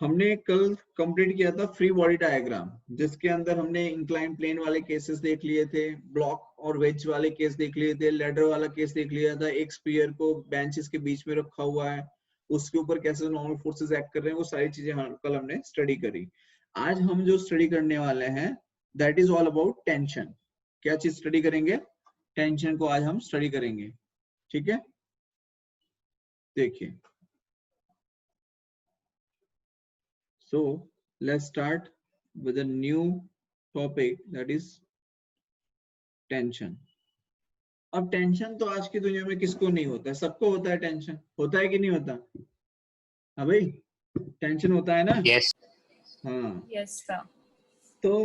हमने कल कंप्लीट किया था फ्री बॉडी डायग्राम, जिसके अंदर हमने इंक्लाइन प्लेन वाले केसेस देख लिए थे, ब्लॉक और वेज वाले केस देख लिए थे, लेडर वाला केस देख लिया था, एक स्पीयर को बेंचेस के बीच में रखा हुआ है, उसके ऊपर कैसे नॉर्मल फोर्सेस एक्ट कर रहे हैं, वो सारी चीजें कल हमने स्टडी करी। आज हम जो स्टडी करने वाले हैं that is all about tension. क्या चीज स्टडी करेंगे? टेंशन को आज हम स्टडी करेंगे, ठीक है। देखिए, so let's start with a new topic, that is tension। अब टेंशन तो आज की दुनिया में किसको नहीं होता है? सबको होता है टेंशन, होता है कि नहीं होता? हाँ भाई, टेंशन होता है ना? यस हाँ यस सर। तो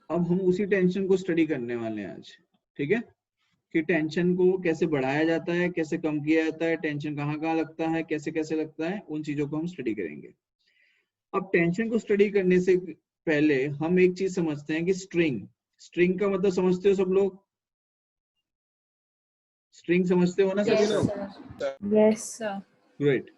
अब हम उसी टेंशन को स्टडी करने वाले हैं आज, ठीक है, कि टेंशन को कैसे बढ़ाया जाता है, कैसे कम किया जाता है, टेंशन कहाँ कहाँ लगता है, कैसे कैसे लगता है, उन चीजों को हम स्टडी करेंगे। अब टेंशन को स्टडी करने से पहले हम एक चीज समझते हैं कि स्ट्रिंग का मतलब समझते हो सब लोग? स्ट्रिंग समझते हो ना सभी लोग? Yes sir. ग्रेट।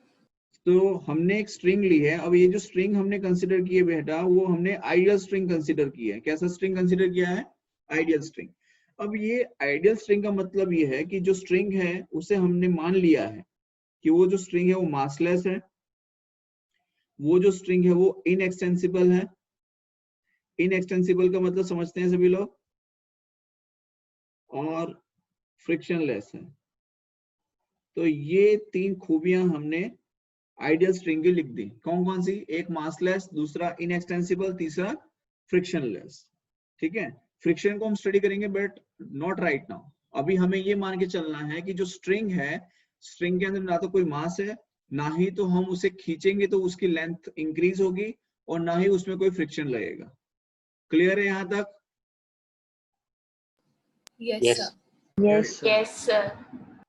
तो हमने एक स्ट्रिंग ली है। अब ये जो स्ट्रिंग हमने कंसिडर की है बेटा, वो हमने आइडियल स्ट्रिंग कंसिडर की है। कैसा स्ट्रिंग कंसिडर किया है? Ideal string. अब ये आइडियल स्ट्रिंग का मतलब ये है कि जो स्ट्रिंग है उसे हमने मान लिया है कि वो जो स्ट्रिंग है वो मासलेस है, वो जो स्ट्रिंग है वो इनएक्सटेंसिबल है। इनएक्सटेंसिबल का मतलब समझते हैं सभी लोग? और फ्रिक्शनलेस है। तो ये तीन खूबियां हमने आइडियल स्ट्रिंग की लिख दी। कौन कौन सी? एक मासलेस, दूसरा इनएक्सटेंसिबल, तीसरा फ्रिक्शनलेस, ठीक है। फ्रिक्शन को हम स्टडी करेंगे बट नॉट राइट नाउ। अभी हमें ये मान के चलना है कि जो स्ट्रिंग है, स्ट्रिंग के अंदर ना तो कोई मास है, ना ही तो हम उसे खींचेंगे तो उसकी लेंथ इंक्रीज होगी, और ना ही उसमें कोई फ्रिक्शन लगेगा। क्लियर है यहाँ तक? Yes sir. Yes sir.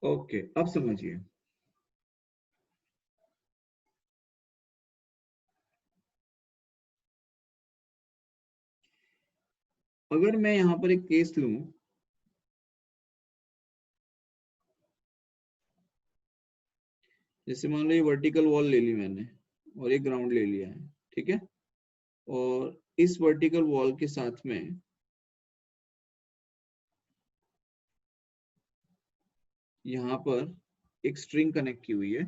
Okay, अब समझिए। अगर मैं यहाँ पर एक केस लूं, जैसे मान लो ये वर्टिकल वॉल ले ली मैंने और एक ग्राउंड ले लिया है, ठीक है, और इस वर्टिकल वॉल के साथ में यहाँ पर एक स्ट्रिंग कनेक्ट की हुई है।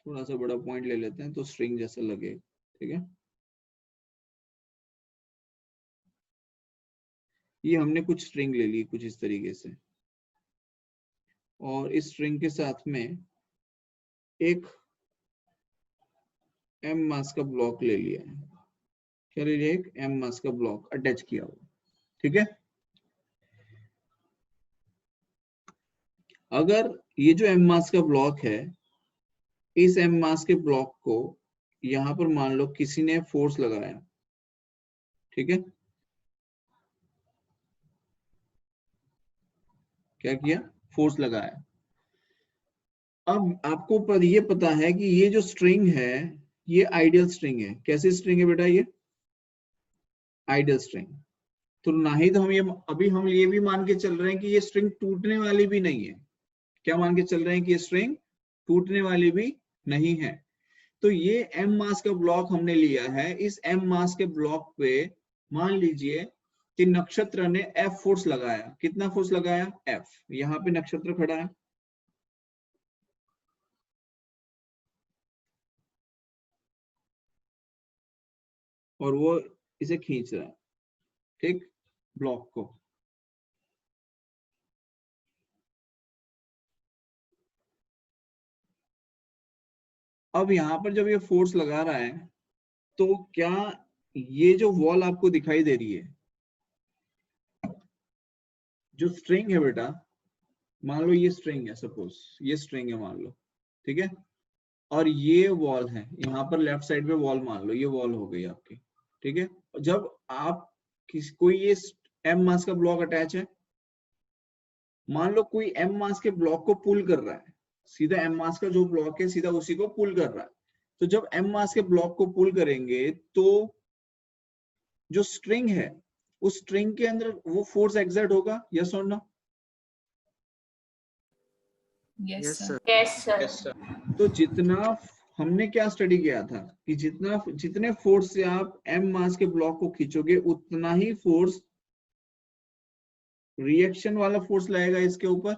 थोड़ा सा बड़ा पॉइंट ले लेते हैं तो स्ट्रिंग जैसा लगे, ठीक है। ये हमने कुछ स्ट्रिंग ले ली कुछ इस तरीके से, और इस स्ट्रिंग के साथ में एक एम मास का ब्लॉक ले लिया है। क्या ले लिया? एक एम मास का ब्लॉक अटैच किया हुआ, ठीक है। अगर ये जो एम मास का ब्लॉक है, इस एम मास के ब्लॉक को यहां पर मान लो किसी ने फोर्स लगाया, ठीक है। क्या किया? फोर्स लगाया। अब आपको ये पता है कि ये जो स्ट्रिंग है ये आइडियल स्ट्रिंग है। कैसी स्ट्रिंग है बेटा? ये आइडियल स्ट्रिंग। तो ना ही तो हम ये अभी हम ये भी मान के चल रहे हैं कि ये स्ट्रिंग टूटने वाली भी नहीं है। क्या मान के चल रहे हैं? कि ये स्ट्रिंग टूटने वाली भी नहीं है। तो ये एम मास का ब्लॉक हमने लिया है। इस एम मास के ब्लॉक पे मान लीजिए कि नक्षत्र ने एफ फोर्स लगाया। कितना फोर्स लगाया? एफ। यहाँ पे नक्षत्र खड़ा है, और वो इसे खींच रहा है, ठीक, ब्लॉक को। अब यहाँ पर जब ये फोर्स लगा रहा है तो क्या ये जो वॉल आपको दिखाई दे रही है, जो स्ट्रिंग है बेटा, मान लो ये स्ट्रिंग है, सपोज ये स्ट्रिंग है मान लो, ठीक है, और ये वॉल है, यहाँ पर लेफ्ट साइड पे वॉल मान लो, ये वॉल हो गई आपकी, ठीक है। जब आप कोई ये एम मास का ब्लॉक अटैच है, मान लो कोई एम मास के ब्लॉक को पुल कर रहा है, सीधा एम मास का जो ब्लॉक है सीधा उसी को पुल कर रहा है। तो जब एम मास के ब्लॉक को पुल करेंगे तो जो स्ट्रिंग है उस स्ट्रिंग के अंदर वो फोर्स एक्सर्ट होगा, यस और no? Yes, sir. Yes, sir. तो जितना हमने क्या स्टडी किया था कि जितने फोर्स से आप एम मास के ब्लॉक को खींचोगे उतना ही फोर्स रिएक्शन वाला फोर्स लगेगा इसके ऊपर।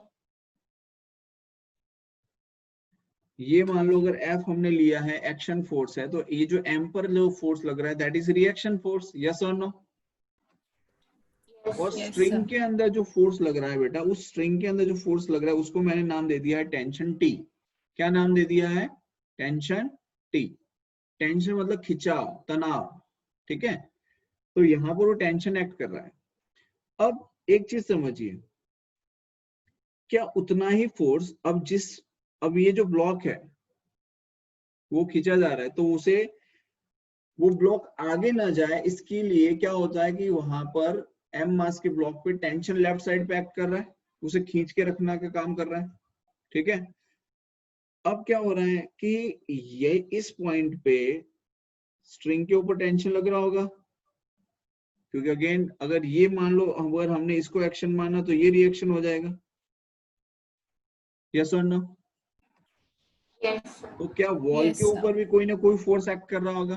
ये मान लो अगर F हमने लिया है एक्शन फोर्स है, तो ये जो M पर जो फोर्स लग रहा है that is reaction force, yes और नो? और Yes, स्ट्रिंग sir. के अंदर जो फोर्स लग रहा है बेटा, उस स्ट्रिंग के अंदर जो फोर्स लग रहा है उसको मैंने नाम दे दिया है टेंशन T। क्या नाम दे दिया है? Tension T। टेंशन मतलब खिंचाव, तनाव, ठीक है? तो यहाँ पर वो टेंशन एक्ट कर रहा है। अब एक चीज समझिए, क्या उतना ही फोर्स अब ये जो ब्लॉक है वो खींचा जा रहा है, तो उसे वो ब्लॉक आगे ना जाए इसके लिए क्या होता है कि वहां पर एम मास के ब्लॉक पे टेंशन लेफ्ट साइड पे एक्ट कर रहा है, उसे खींच के रखना का काम कर रहा है, ठीक है? अब क्या हो रहा है कि ये इस पॉइंट पे स्ट्रिंग के ऊपर टेंशन लग रहा होगा, क्योंकि अगेन अगर ये मान लो अगर हमने इसको एक्शन माना तो ये रिएक्शन हो जाएगा, यस और नो? तो क्या वॉल Yes, के sir. ऊपर भी कोई ना कोई फोर्स एक्ट कर रहा होगा?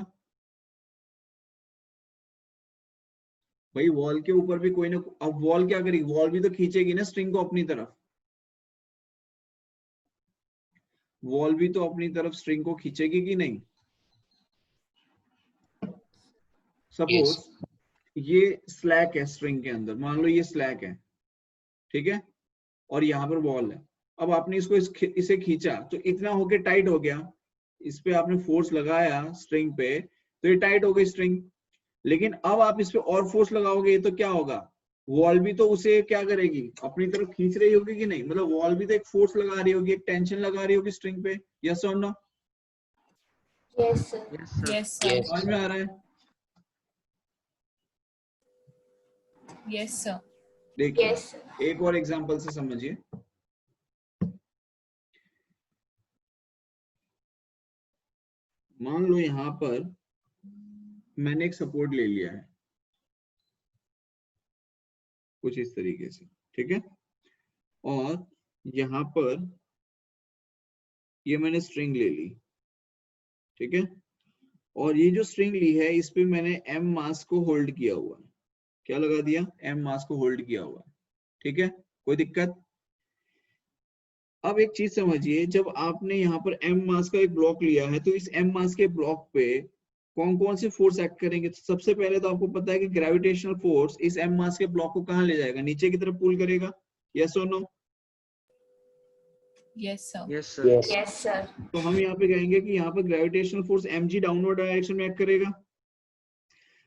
भाई वॉल के ऊपर भी कोई ना, अब वॉल क्या करेगी? वॉल भी तो खींचेगी ना स्ट्रिंग को अपनी तरफ। वॉल भी तो अपनी तरफ स्ट्रिंग को खींचेगी कि नहीं? सपोज ये स्लैक है स्ट्रिंग के अंदर, मान लो ये स्लैक है, ठीक है? और यहाँ पर वॉल है। अब आपने इसे खींचा तो इतना होके टाइट हो गया, इस पे आपने फोर्स लगाया स्ट्रिंग पे तो ये टाइट हो गई स्ट्रिंग। लेकिन अब आप इस पे और फोर्स लगाओगे तो क्या होगा? वॉल भी तो उसे क्या करेगी? अपनी तरफ खींच रही होगी कि नहीं? मतलब वॉल भी तो एक फोर्स लगा रही होगी, एक टेंशन लगा रही होगी स्ट्रिंग पे, यस और no? Yes, sir. Yes, sir. समझ में आ रहा है? Yes, sir. देखिए Yes, sir. एक और एग्जांपल से समझिए। मान लो यहां पर मैंने एक सपोर्ट ले लिया है कुछ इस तरीके से, ठीक है? और यहां पर ये मैंने स्ट्रिंग ले ली, ठीक है? और ये जो स्ट्रिंग ली है इस पे मैंने एम मास को होल्ड किया हुआ है। क्या लगा दिया? एम मास को होल्ड किया हुआ है, ठीक है? कोई दिक्कत? अब एक चीज समझिए, जब आपने यहाँ पर एम मास का एक ब्लॉक लिया है तो इस एम मास के ब्लॉक पे कौन कौन से फोर्स एक्ट करेंगे? तो सबसे पहले तो आपको पता है कि ग्रेविटेशनल फोर्स इस एम मास के ब्लॉक को कहाँ ले जाएगा? नीचे की तरफ पुल करेगा, यस और no? Yes, sir. Yes, sir. Yes, sir. तो हम यहाँ पे कहेंगे कि यहाँ पर gravitational force mg downward direction में एक्ट करेगा।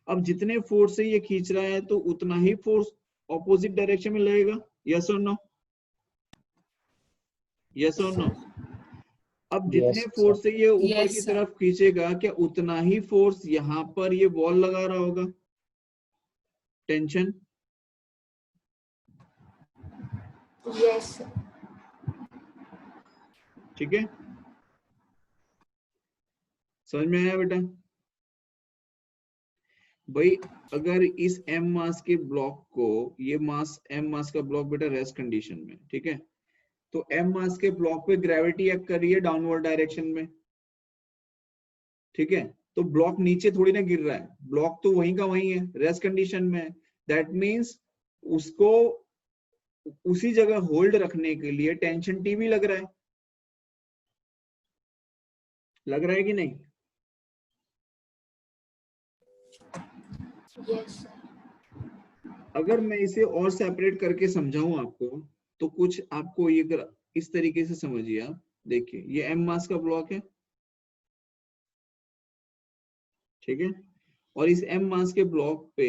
अब जितने फोर्स से ये खींच रहा है तो उतना ही फोर्स ऑपोजिट डायरेक्शन में लगेगा, यस और नो? यस और नो? अब जितने फोर्स से ये ऊपर Yes, की sir. तरफ खींचेगा क्या उतना ही फोर्स यहाँ पर ये बॉल लगा रहा होगा टेंशन? Yes, sir. ठीक है? समझ में आया बेटा? भाई अगर इस एम मास के ब्लॉक को, ये मास एम मास का ब्लॉक बेटा रेस्ट कंडीशन में, ठीक है? तो एम मास के ब्लॉक पे ग्रेविटी एक्ट कर रही है डाउनवर्ड डायरेक्शन में, ठीक है? तो ब्लॉक नीचे थोड़ी ना गिर रहा है, ब्लॉक तो वहीं का वहीं है, रेस्ट कंडीशन में है। दैट मींस उसको उसी जगह होल्ड रखने के लिए टेंशन टी भी लग रहा है, लग रहा है कि नहीं? Yes, sir. अगर मैं इसे और सेपरेट करके समझाऊं आपको तो कुछ आपको ये इस तरीके से समझिए आप। देखिए ये एम मास का ब्लॉक है, ठीक है? और इस एम मास के ब्लॉक पे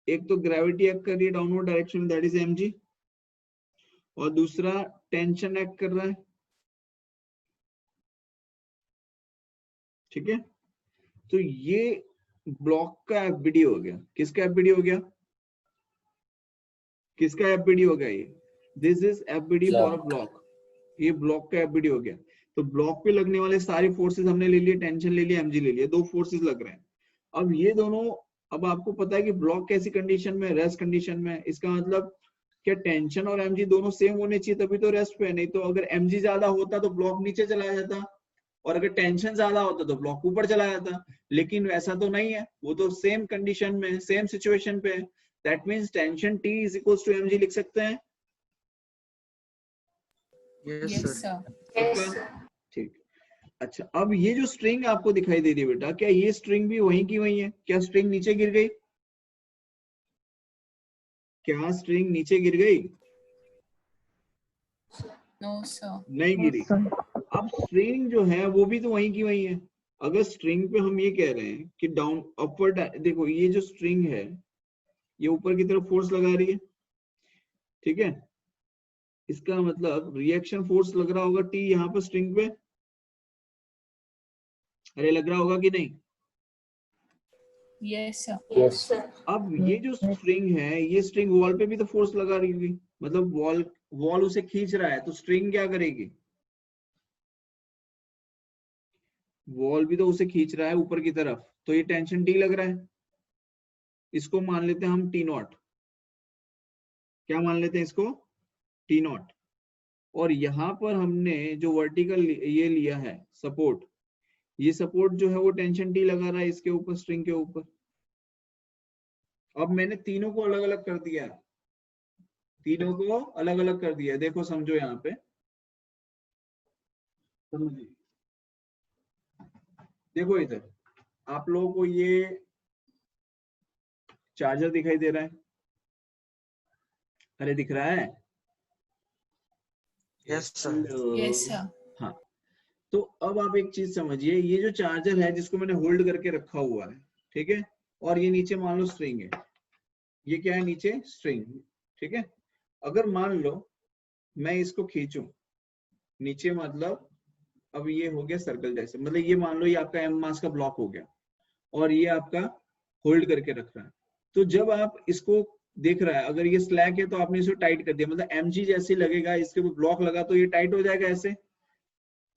एक तो ग्रेविटी एक्ट कर रही है डाउनवर्ड डायरेक्शन में, दैट इज mg, और दूसरा टेंशन एक्ट कर रहा है, ठीक है? तो ये ब्लॉक का एफबीडी हो गया। किसका एफबीडी हो गया? किसका एफबीडी हो गया? ये this is FBD for a block. ये ब्लॉक का एफबीडी हो गया। तो ब्लॉक पे लगने वाले सारे फोर्सेस हमने ले लिए, टेंशन ले लिया, एमजी ले लिया, दो फोर्सेस लग रहे हैं। अब ये दोनों, अब आपको पता है कि ब्लॉक कैसी कंडीशन में, रेस्ट कंडीशन में। इसका मतलब क्या टेंशन और एमजी दोनों सेम होने चाहिए तभी तो रेस्ट पे है, नहीं तो अगर एमजी ज्यादा होता तो ब्लॉक नीचे चला जाता, और अगर टेंशन ज्यादा होता तो ब्लॉक ऊपर चला जाता। लेकिन वैसा तो नहीं है, वो तो सेम कंडीशन में, सेम सिचुएशन पे है। That means tension T is equals to mg लिख सकते हैं। Yes, sir. Yes, पक्का? sir. ठीक। अच्छा, अब ये जो स्ट्रिंग आपको दिखाई दे रही है बेटा, क्या ये स्ट्रिंग भी वहीं की वहीं है? क्या स्ट्रिंग नीचे गिर गई? क्या स्ट्रिंग नीचे गिर गई? No, sir. नहीं गिरी। अब स्ट्रिंग जो है वो भी तो वहीं की वहीं है। अगर स्ट्रिंग पे हम ये कह रहे हैं कि डाउन अपवर्ड, देखो ये जो स्ट्रिंग है ये ऊपर की तरफ फोर्स लगा रही है, ठीक है। इसका मतलब रिएक्शन फोर्स लग रहा होगा T यहाँ पर स्ट्रिंग पे, अरे लग रहा होगा कि नहीं? Yes, sir. Yes, sir. अब ये जो स्ट्रिंग है, ये स्ट्रिंग वॉल पे भी तो फोर्स लगा रही होगी, मतलब वॉल उसे खींच रहा है, तो स्ट्रिंग क्या करेगी? वॉल भी तो उसे खींच रहा है ऊपर की तरफ, तो ये टेंशन T लग रहा है। इसको मान लेते हैं हम T0। क्या मान लेते हैं इसको? T0। और यहाँ पर हमने जो वर्टिकल ये लिया है सपोर्ट, ये सपोर्ट जो है वो टेंशन T लगा रहा है इसके ऊपर, स्ट्रिंग के ऊपर। अब मैंने तीनों को अलग अलग कर दिया है, तीनों को अलग अलग कर दिया है। देखो समझो, यहाँ पे समझिए, देखो इधर आप लोगों को ये चार्जर दिखाई दे रहा है? अरे दिख रहा है? Yes sir. Yes, sir. हाँ, तो अब आप एक चीज समझिए, ये जो चार्जर है जिसको मैंने होल्ड करके रखा हुआ है, ठीक है, और ये नीचे मान लो स्ट्रिंग है, ये क्या है नीचे? स्ट्रिंग, ठीक है। अगर मान लो मैं इसको खींचूं नीचे, मतलब अब ये हो गया सर्कल जैसे, मतलब ये मान लो ये आपका एम मास का ब्लॉक हो गया और ये आपका होल्ड करके रख रहा है। तो जब आप इसको देख रहा है, अगर ये स्लैक है तो आपने इसे टाइट कर दिया, मतलब mg जैसे लगेगा, इसके ऊपर ब्लॉक लगा तो ये टाइट हो जाएगा ऐसे,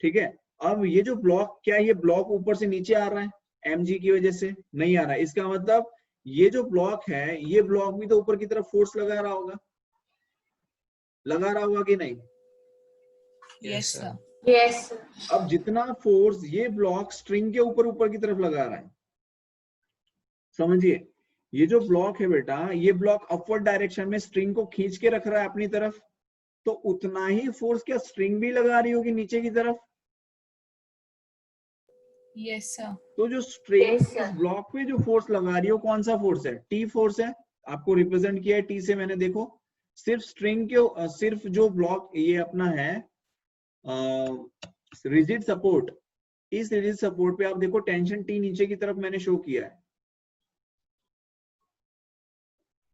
ठीक है। अब ये जो ब्लॉक, क्या ये ब्लॉक ऊपर से नीचे आ रहा है mg की वजह से? नहीं आ रहा है। इसका मतलब ये जो ब्लॉक है, ये ब्लॉक भी तो ऊपर की तरफ फोर्स लगा रहा होगा, लगा रहा होगा कि नहीं? Yes, sir. Yes, sir. अब जितना फोर्स ये ब्लॉक स्ट्रिंग के ऊपर की तरफ लगा रहा है, समझिए, ये जो ब्लॉक है बेटा, ये ब्लॉक अपवर्ड डायरेक्शन में स्ट्रिंग को खींच के रख रहा है अपनी तरफ, तो उतना ही फोर्स क्या स्ट्रिंग भी लगा रही होगी नीचे की तरफ? Yes, sir. तो जो स्ट्रिंग Yes, sir. इस ब्लॉक पे जो फोर्स लगा रही है वो कौन सा फोर्स है? T फोर्स है। आपको रिप्रेजेंट किया है T से मैंने, देखो सिर्फ स्ट्रिंग के, सिर्फ जो ब्लॉक ये अपना है रिजिड सपोर्ट, इस रिजिड सपोर्ट पे आप देखो टेंशन T नीचे की तरफ मैंने शो किया है,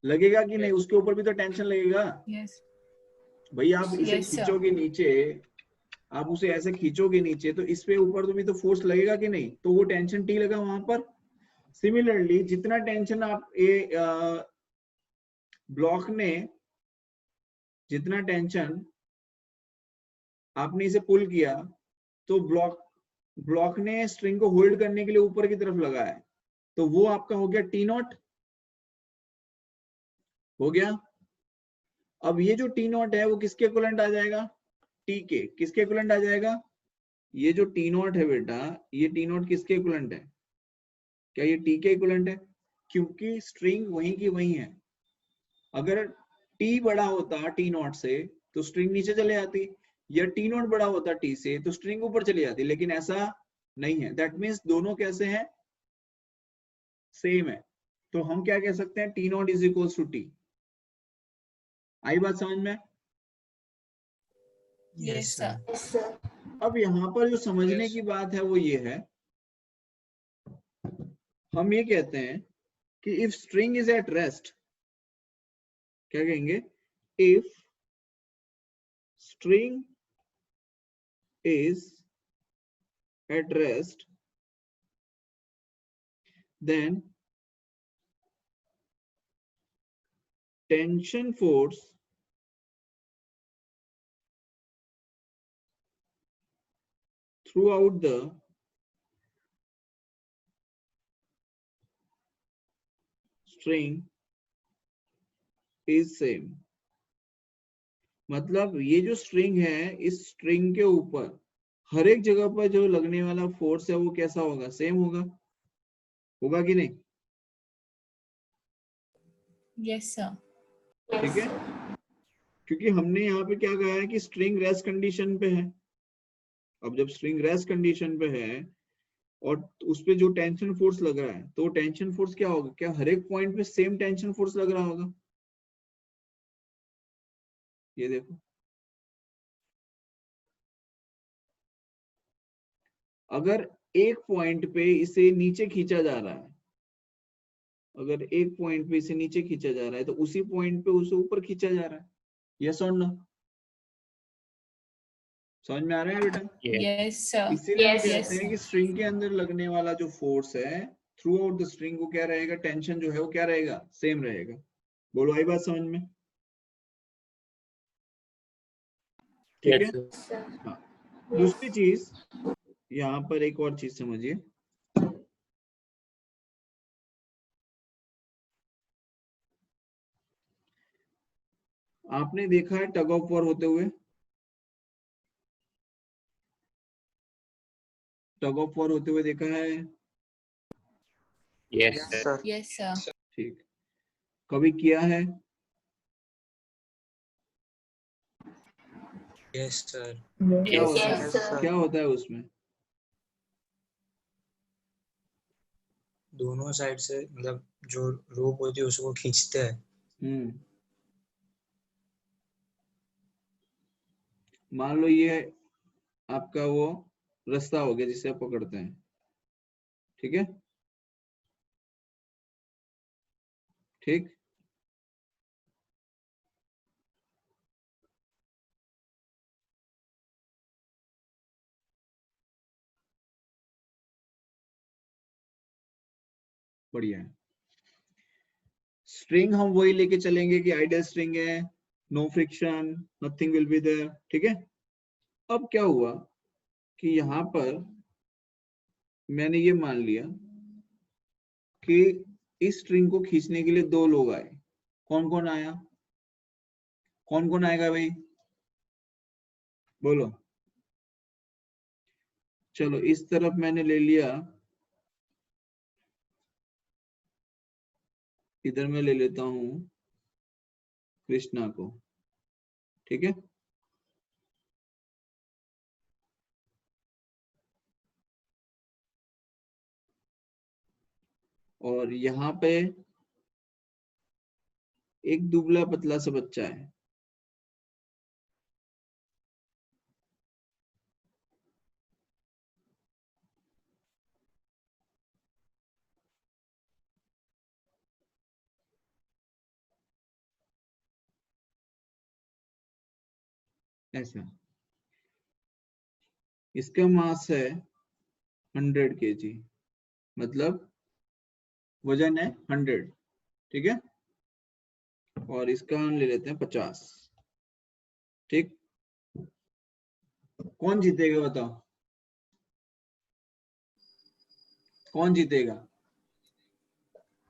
लगेगा कि नहीं? उसके ऊपर भी तो टेंशन लगेगा Yes. भाई। आप इसे Yes, sir. खींचोगे नीचे, आप उसे ऐसे खींचोगे नीचे, तो इस पे ऊपर तो भी तो फोर्स लगेगा कि नहीं? तो वो टेंशन T लगा वहां पर। सिमिलरली जितना टेंशन आप ब्लॉक ने, जितना टेंशन आपने इसे पुल किया, तो ब्लॉक ने स्ट्रिंग को होल्ड करने के लिए ऊपर की तरफ लगा है, तो वो आपका हो गया T0, हो गया। अब ये जो T0 है वो किसके इक्विवेलेंट आ जाएगा? T के। किसके इक्विवेलेंट आ जाएगा? ये जो T0 है बेटा, ये T0 किसके इक्विवेलेंट है? क्या ये T के इक्विवेलेंट है? क्योंकि स्ट्रिंग वहीं की वहीं है। अगर T बड़ा होता T0 से तो स्ट्रिंग नीचे चले जाती, या T0 बड़ा होता T से तो स्ट्रिंग ऊपर चली जाती, लेकिन ऐसा नहीं है। दैट मीन्स दोनों कैसे हैं? सेम है। तो हम क्या कह सकते हैं? T0 is equals to T। आई बात समझ में? Yes, sir. Yes, sir. अब यहाँ पर जो समझने की बात है वो ये है, हम ये कहते हैं कि if string is at rest, क्या कहेंगे? If string is at rest, then tension force throughout the string is same। मतलब ये जो स्ट्रिंग है, इस स्ट्रिंग के ऊपर हर एक जगह पर जो लगने वाला फोर्स है वो कैसा होगा, सेम होगा, होगा कि नहीं? Yes, sir. ठीक Yes, है, sir. क्योंकि हमने यहाँ पे क्या कहा है कि स्ट्रिंग रेस्ट कंडीशन पे है। अब जब स्ट्रिंग रेस्ट कंडीशन पे है और उस पे जो टेंशन फोर्स लग रहा है, तो टेंशन फोर्स क्या होगा, क्या हर एक पॉइंट पे सेम टेंशन फोर्स लग रहा होगा? ये देखो, अगर एक पॉइंट पे इसे नीचे खींचा जा रहा है, अगर एक पॉइंट पे इसे नीचे खींचा जा रहा है, तो उसी पॉइंट पे उसे ऊपर खींचा जा रहा है। यस और नो? समझ में आ रहा है बेटा? Yes, sir. इसीलिए हम Yes. कहते हैं कि स्ट्रिंग के अंदर लगने वाला जो फोर्स है थ्रू आउट द स्ट्रिंग, वो क्या रहेगा, टेंशन जो है वो क्या रहेगा, सेम रहेगा। बोलो, आई बात समझ में? ठीक है। Yes, sir. हाँ, Yes. दूसरी चीज, यहाँ पर एक और चीज समझिए। आपने देखा है टग ऑफ वॉर होते हुए? टग ऑफ वॉर होते हुए देखा है? Yes, sir. Yes, sir. ठीक, कभी किया है? Yes, sir. क्या Yes, होता sir. है, Yes, sir. क्या होता है उसमें? दोनों साइड से मतलब जो रोप होती है उसको खींचते हैं। मान लो ये आपका वो रास्ता हो गया जिसे आप पकड़ते हैं, ठीक है? ठीक, बढ़िया है। स्ट्रिंग हम वही लेके चलेंगे कि आइडियल स्ट्रिंग है, no friction, nothing will be there, ठीक है? अब क्या हुआ कि यहाँ पर मैंने ये मान लिया कि इस स्ट्रिंग को खींचने के लिए दो लोग आए। कौन कौन आया, कौन कौन आएगा भाई, बोलो? चलो, इस तरफ मैंने ले लिया, इधर मैं ले लेता हूं कृष्णा को, ठीक है? और यहाँ पे एक दुबला पतला सा बच्चा है, ऐसा। इसका मास है 100 kg, मतलब वजन है 100, ठीक है? और इसका हम ले लेते हैं 50, ठीक? कौन जीतेगा बताओ, कौन जीतेगा?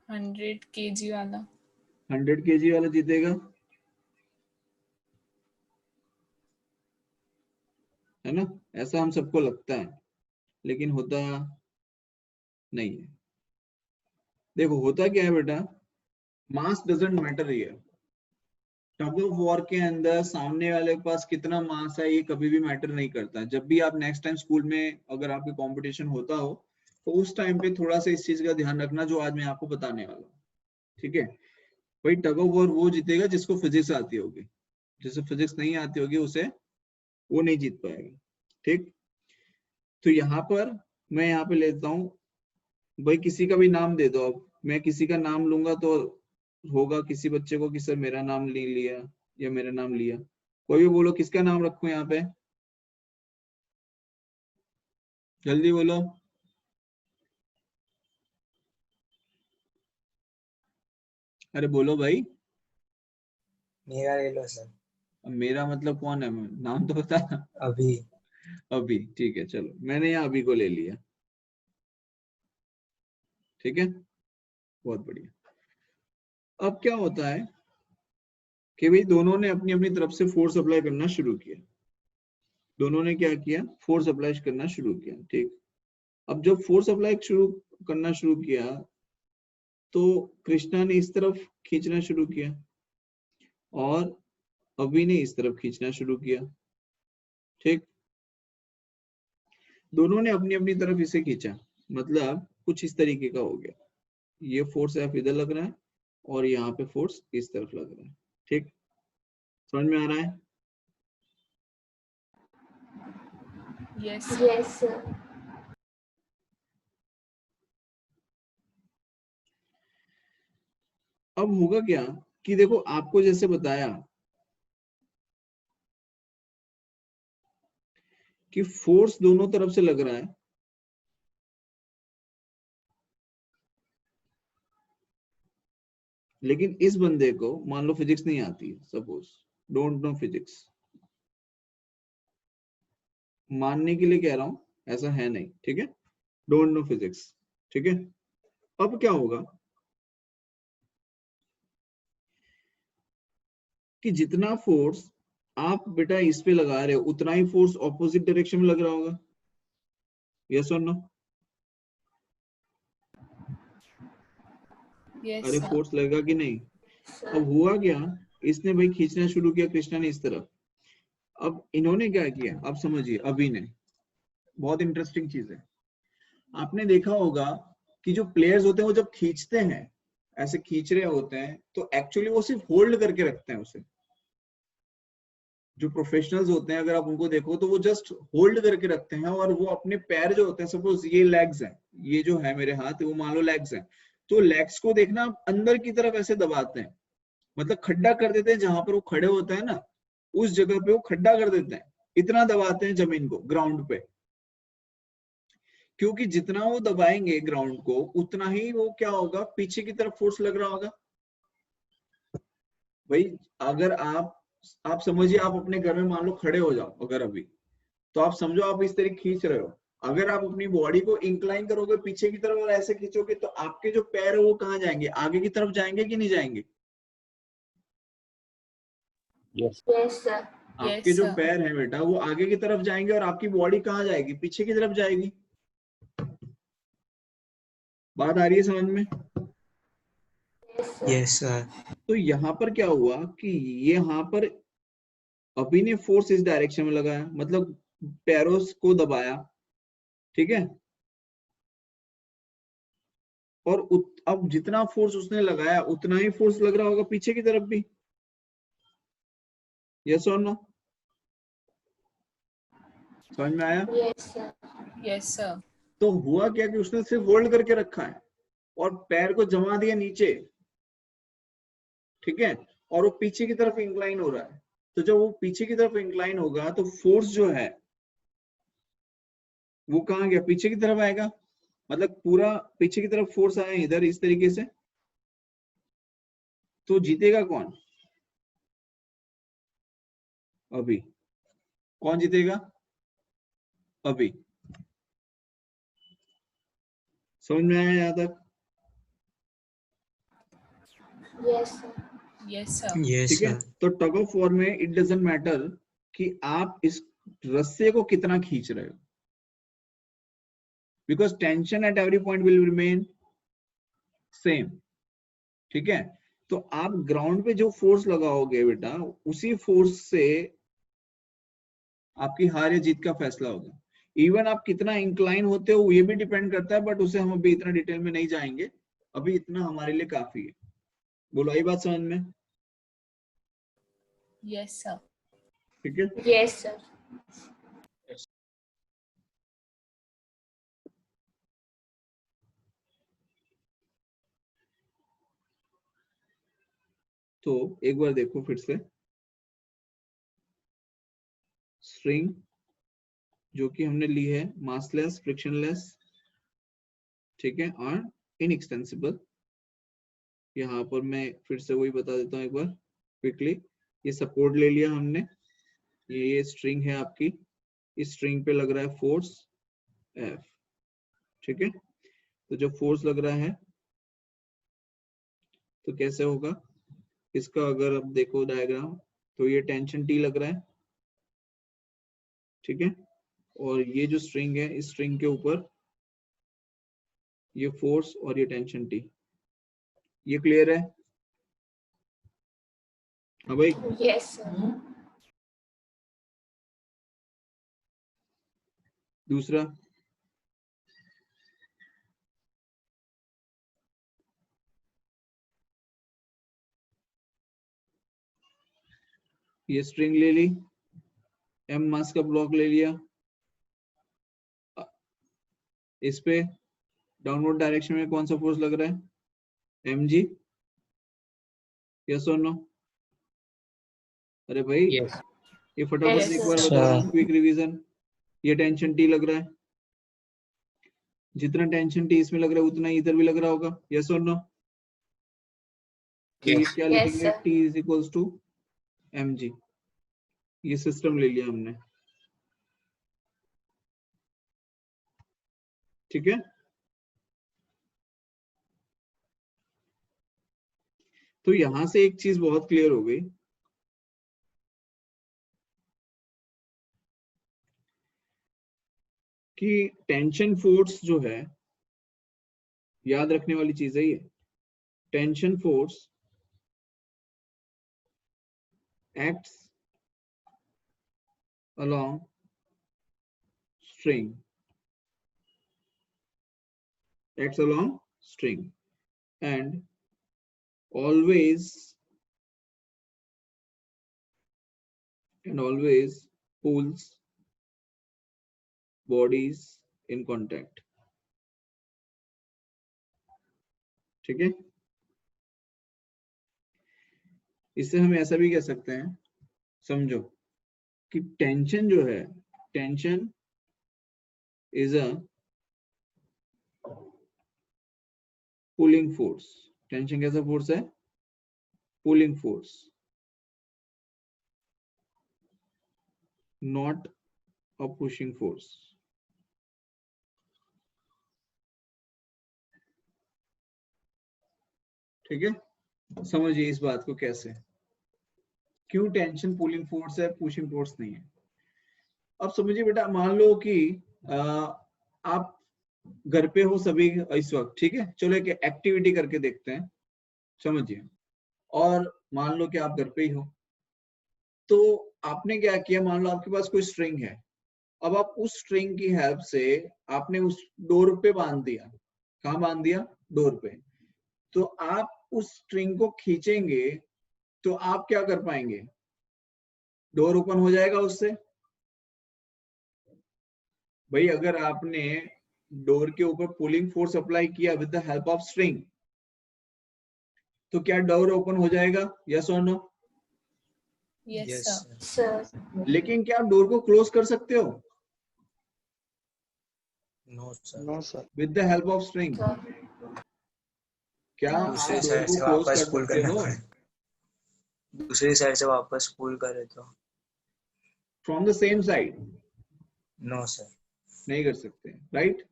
100 kg वाला। 100 kg वाला जीतेगा, है ना? ऐसा हम सबको लगता है, लेकिन होता नहीं है। देखो, होता क्या है बेटा, mass doesn't matter here. Tug of war के अंदर सामने वाले के पास कितना मास है ये कभी भी मैटर नहीं करता। जब भी आप नेक्स्ट टाइम स्कूल में अगर आपके कंपटीशन होता हो, तो उस टाइम पे थोड़ा सा इस चीज का ध्यान रखना जो आज मैं आपको बताने वाला हूँ, ठीक है? भाई, टग ऑफ वॉर वो जीतेगा जिसको फिजिक्स आती होगी, जिसे फिजिक्स नहीं आती होगी उसे वो नहीं जीत पाएगा, ठीक? तो यहाँ पर मैं यहाँ पे लेता हूँ, भाई किसी का भी नाम दे दो। अब मैं किसी का नाम लूंगा तो होगा किसी बच्चे को कि सर मेरा नाम ले लिया या मेरा नाम लिया। कोई भी बोलो, किसका नाम रखूं यहाँ पे, जल्दी बोलो। अरे बोलो भाई। मेरा ले लो सर। अब मेरा मतलब कौन है, नाम तो बता। अभी। अभी ठीक है, चलो मैंने यहाँ अभी को ले लिया, ठीक है, बहुत बढ़िया। अब क्या होता है कि भाई दोनों ने अपनी अपनी तरफ से फोर्स अप्लाई करना शुरू किया, दोनों ने क्या किया, फोर्स अप्लाई करना शुरू किया, ठीक। अब जब फोर्स अप्लाई करना शुरू किया तो कृष्णा ने इस तरफ खींचना शुरू किया और अभी ने इस तरफ खींचना शुरू किया, ठीक। दोनों ने अपनी अपनी तरफ इसे खींचा, मतलब कुछ इस तरीके का हो गया, ये फोर्स एफ इधर लग रहा है और यहाँ पे फोर्स इस तरफ लग रहा है, ठीक, समझ में आ रहा है? Yes. Yes, sir. अब होगा क्या कि देखो आपको जैसे बताया कि फोर्स दोनों तरफ से लग रहा है, लेकिन इस बंदे को मान लो फिजिक्स नहीं आती है, सपोज डोंट नो फिजिक्स, मानने के लिए कह रहा हूं, ऐसा है नहीं, ठीक है, डोंट नो फिजिक्स, ठीक है। अब क्या होगा कि जितना फोर्स आप बेटा इस पे लगा रहे हो उतना ही फोर्स ऑपोजिट डायरेक्शन में लग रहा होगा, यस और नो? Yes, अरे sir. फोर्स लगेगा कि नहीं? Sir. अब हुआ क्या, इसने भाई खींचना शुरू किया कृष्णा ने इस तरफ, अब इन्होंने क्या किया, अब समझिए, अभी ने, बहुत इंटरेस्टिंग चीज है, आपने देखा होगा कि जो प्लेयर्स होते हैं वो जब खींचते हैं, ऐसे खींच रहे होते हैं, तो एक्चुअली वो सिर्फ होल्ड करके रखते हैं उसे। जो प्रोफेशनल्स होते हैं अगर आप उनको देखो तो वो जस्ट होल्ड करके रखते हैं, और वो अपने पैर जो होते हैं, सपोज ये लेग्स हैं, ये जो है मेरे हाथ, वो मान लो लेग्स हैं, तो लेग्स को देखना आप अंदर की तरफ ऐसे दबाते हैं, मतलब खड्डा कर देते हैं, जहां पर वो खड़े होते हैं ना उस जगह पे वो खड्डा कर देते हैं, इतना दबाते हैं जमीन को, ग्राउंड पे, क्योंकि जितना वो दबाएंगे ग्राउंड को उतना ही वो क्या होगा, पीछे की तरफ फोर्स लग रहा होगा। भाई अगर आप समझिए, आप अपने घर में मान लो खड़े हो जाओ अगर अभी, तो आप समझो आप इस तरीके खींच रहे हो, अगर आप अपनी बॉडी को इंक्लाइन करोगे पीछे की तरफ और ऐसे खींचोगे तो आपके जो पैर है वो कहाँ जाएंगे, आगे की तरफ जाएंगे कि नहीं जाएंगे? Yes, sir. आपके Yes, जो sir. पैर है बेटा वो आगे की तरफ जाएंगे और आपकी बॉडी कहाँ जाएगी, पीछे की तरफ जाएगी। बात आ रही है समझ में? Yes, sir. Yes, sir. तो यहाँ पर क्या हुआ कि यहाँ पर अभी ने फोर्स इस डायरेक्शन में लगाया, मतलब पैरों को दबाया, ठीक है, और अब जितना फोर्स उसने लगाया उतना ही फोर्स लग रहा होगा पीछे की तरफ भी, यस और नो? समझ में आया? Yes, sir. Yes, sir. तो हुआ क्या कि उसने सिर्फ होल्ड करके रखा है और पैर को जमा दिया नीचे, ठीक है, और वो पीछे की तरफ इंक्लाइन हो रहा है, तो जब वो पीछे की तरफ इंक्लाइन होगा तो फोर्स जो है वो कहाँ गया, पीछे की तरफ आएगा, मतलब पूरा पीछे की तरफ फोर्स आया इधर इस तरीके से, तो जीतेगा कौन? अभी। कौन जीतेगा? अभी। समझ में आया यहाँ तक? Yes, sir. Yes, sir. Yes, ठीक है, sir. तो टग ऑफ वॉर में इट डजंट मैटर कि आप इस रस्से को कितना खींच रहे हो, because tension at every point will remain same, ठीक है। तो आप ग्राउंड पे जो फोर्स लगाओगे बेटा उसी फोर्स से आपकी हार या जीत का फैसला होगा। इवन आप कितना इंक्लाइन होते हो ये भी डिपेंड करता है, बट उसे हम अभी इतना डिटेल में नहीं जाएंगे, अभी इतना हमारे लिए काफी है। बोलो आई बात समझ में? Yes, sir. ठीक है, Yes, sir. तो एक बार देखो फिर से, स्ट्रिंग जो कि हमने ली है मासलेस, फ्रिक्शनलेस, ठीक है, और इनएक्सटेंसिबल। यहाँ पर मैं फिर से वही बता देता हूँ एक बार क्विकली, ये सपोर्ट ले लिया हमने, ये स्ट्रिंग है आपकी, इस स्ट्रिंग पे लग रहा है फोर्स F, ठीक है। तो जब फोर्स लग रहा है तो कैसे होगा इसका, अगर आप देखो डायग्राम तो ये टेंशन T लग रहा है, ठीक है। और ये जो स्ट्रिंग है इस स्ट्रिंग के ऊपर ये फोर्स और ये टेंशन T, ये क्लियर है? हाँ भाई। Yes, sir. दूसरा, ये स्ट्रिंग ले ली, M मास का ब्लॉक ले लिया, इस पे डाउनवर्ड डायरेक्शन में कौन सा फोर्स लग रहा है? mg, यस और नो? अरे भाई Yes. ये फटाफट Yes, से एक sir. बार बताओ, क्विक रिवीजन। ये टेंशन T लग रहा है, जितना टेंशन T इसमें लग रहा है उतना इधर भी लग रहा होगा, यस और नो? तो ये Yes. क्या Yes, लिखेंगे? sir. T is equals to mg। ये सिस्टम ले लिया हमने, ठीक है। तो यहां से एक चीज बहुत क्लियर हो गई कि टेंशन फोर्स जो है, याद रखने वाली चीज है ये, tension force acts along string, acts along string and always pulls bodies in contact, ठीक है। इससे हम ऐसा भी कह सकते हैं, समझो कि टेंशन जो है, tension is a pulling force. Tension कैसा फोर्स है? Pulling force, not a pushing force, ठीक है। समझिए इस बात को कैसे, क्यों टेंशन पुलिंग फोर्स है, पुशिंग फोर्स नहीं है। अब समझिए बेटा, मान लो कि आप घर पे हो सभी इस वक्त, ठीक है। चलो एक एक्टिविटी करके देखते हैं, समझिए। और मान लो कि आप घर पे ही हो, तो आपने क्या किया, मान लो आपके पास कोई स्ट्रिंग है। अब आप उस स्ट्रिंग की हेल्प से आपने उस डोर पे बांध दिया। कहाँ बांध दिया? डोर पे। तो आप उस स्ट्रिंग को खींचेंगे तो आप क्या कर पाएंगे? डोर ओपन हो जाएगा उससे। भाई अगर आपने डोर के ऊपर पुलिंग फोर्स अप्लाई किया with the help of string, तो क्या डोर ओपन हो जाएगा? यस और no? Yes, Yes. sir. Sir. लेकिन क्या आप डोर को क्लोज कर सकते हो No, sir. No, sir. With the help of string? Sir. क्या No. आप दूसरी डोर साइड को से क्लोज वापस कर पुल सकते करना हो पड़े। दूसरी साइड से वापस पुल करे तो from the same side? No sir. नहीं कर सकते, राइट।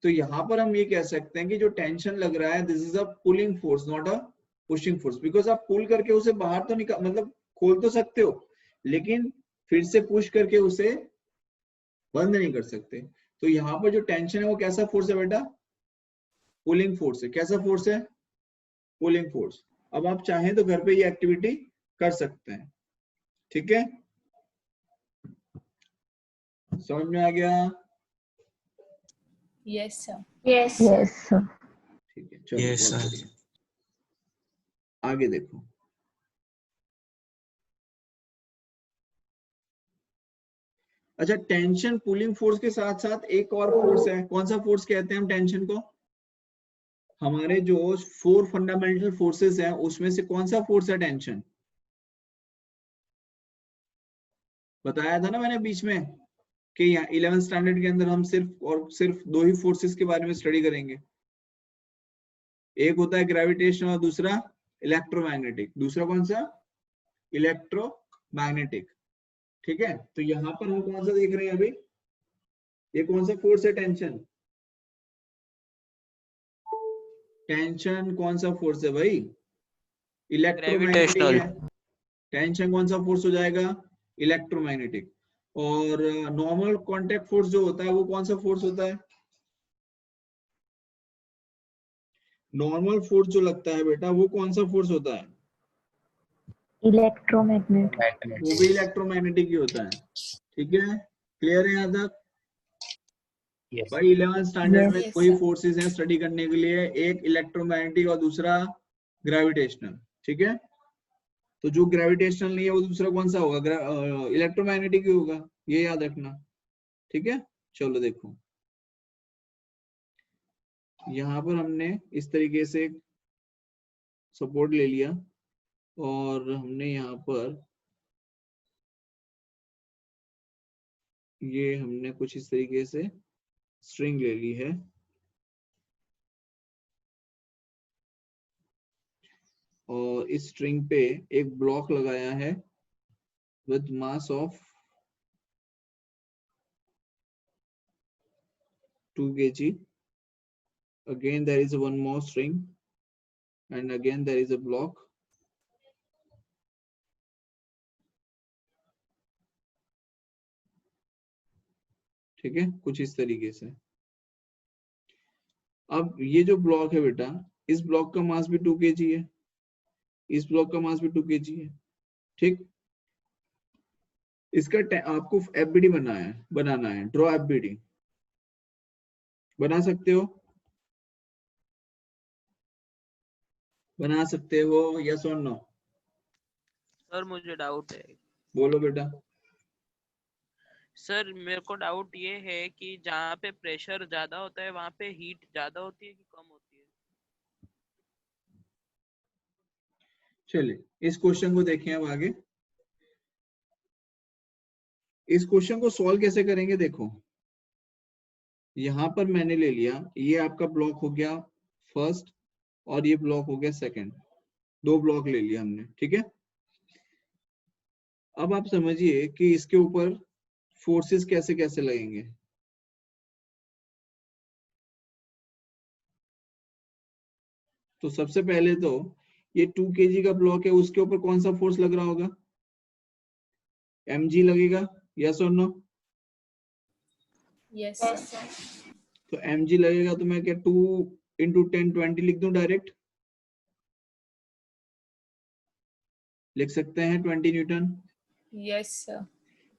तो यहां पर हम ये कह सकते हैं कि जो टेंशन लग रहा है, this is a pulling force not a pushing force, because आप पुल करके उसे बाहर तो निकाल, मतलब खोल तो सकते हो, लेकिन फिर से पुश करके उसे बंद नहीं कर सकते। तो यहाँ पर जो टेंशन है वो कैसा फोर्स है बेटा? पुलिंग फोर्स है। कैसा फोर्स है? Pulling force. अब आप चाहें तो घर पे ये एक्टिविटी कर सकते हैं, ठीक है। समझ में आ गया? Yes, sir. Yes, sir. Yes, sir. ठीक है, चलो Yes, बहुत sir. बढ़िया। आगे देखो, अच्छा टेंशन पुलिंग फोर्स के साथ साथ एक और फोर्स है। कौन सा फोर्स कहते हैं हम टेंशन को? हमारे जो 4 फंडामेंटल फोर्सेस हैं उसमें से कौन सा फोर्स है टेंशन? बताया था ना मैंने बीच में कि यहाँ 11th स्टैंडर्ड के अंदर हम सिर्फ 2 ही फोर्सेस के बारे में स्टडी करेंगे। एक होता है ग्रेविटेशन और दूसरा इलेक्ट्रोमैग्नेटिक। दूसरा कौन सा? इलेक्ट्रोमैग्नेटिक। ठीक है, तो यहाँ पर हम कौन सा देख रहे हैं अभी, ये कौन सा फोर्स है, टेंशन। टेंशन कौन सा फोर्स है भाई, इलेक्ट्रोमैग्नेटिक है। टेंशन कौन सा फोर्स हो जाएगा, इलेक्ट्रोमैग्नेटिक। और नॉर्मल कांटेक्ट फोर्स जो होता है वो कौन सा फोर्स होता है, नॉर्मल फोर्स जो लगता है बेटा वो कौन सा फोर्स होता है, इलेक्ट्रोमैग्नेट। वो भी इलेक्ट्रोमैग्नेटिक ही होता है। ठीक है, क्लियर है यहाँ तक। भाई 11th स्टैंडर्ड में Yes, कोई sir. फोर्सेस हैं स्टडी करने के लिए, एक इलेक्ट्रोमैग्नेटिक और दूसरा ग्रेविटेशनल। ठीक है, तो जो ग्रेविटेशनल नहीं है वो दूसरा कौन सा होगा, इलेक्ट्रोमैग्नेटिक ही होगा, ये याद रखना। ठीक है, चलो देखो यहाँ पर हमने इस तरीके से सपोर्ट ले लिया और हमने यहाँ पर ये हमने कुछ इस तरीके से स्ट्रिंग ले ली है और इस स्ट्रिंग पे एक ब्लॉक लगाया है with mass of 2 kg. Again there is one more string and again there is a block. ठीक है, कुछ इस तरीके से। अब ये जो ब्लॉक है बेटा, इस ब्लॉक का मास भी 2 kg है, इस ब्लॉक का मास भी 2 kg है। ठीक, इसका आपको एफबीडी बनाना है, ड्रॉ एफबीडी बना सकते हो, बना सकते हो, यस और नो। सर मुझे डाउट है। बोलो बेटा। सर मेरे को डाउट ये है कि जहाँ पे प्रेशर ज्यादा होता है वहाँ पे हीट ज्यादा होती है कि कम होती है। चलिए इस क्वेश्चन को देखें अब आगे। इस क्वेश्चन को सॉल्व कैसे करेंगे, देखो यहां पर मैंने ले लिया, ये आपका ब्लॉक हो गया फर्स्ट और ये ब्लॉक हो गया सेकंड, 2 ब्लॉक ले लिया हमने। ठीक है, अब आप समझिए कि इसके ऊपर फोर्सेस कैसे कैसे लगेंगे। तो सबसे पहले तो ये 2 kg का ब्लॉक है, उसके ऊपर कौन सा फोर्स लग रहा होगा, mg लगेगा, यस और नो। Yes, sir. तो mg लगेगा तो मैं क्या 2 into 10 20 लिख दूं, डायरेक्ट लिख सकते हैं 20 न्यूटन। Yes, sir.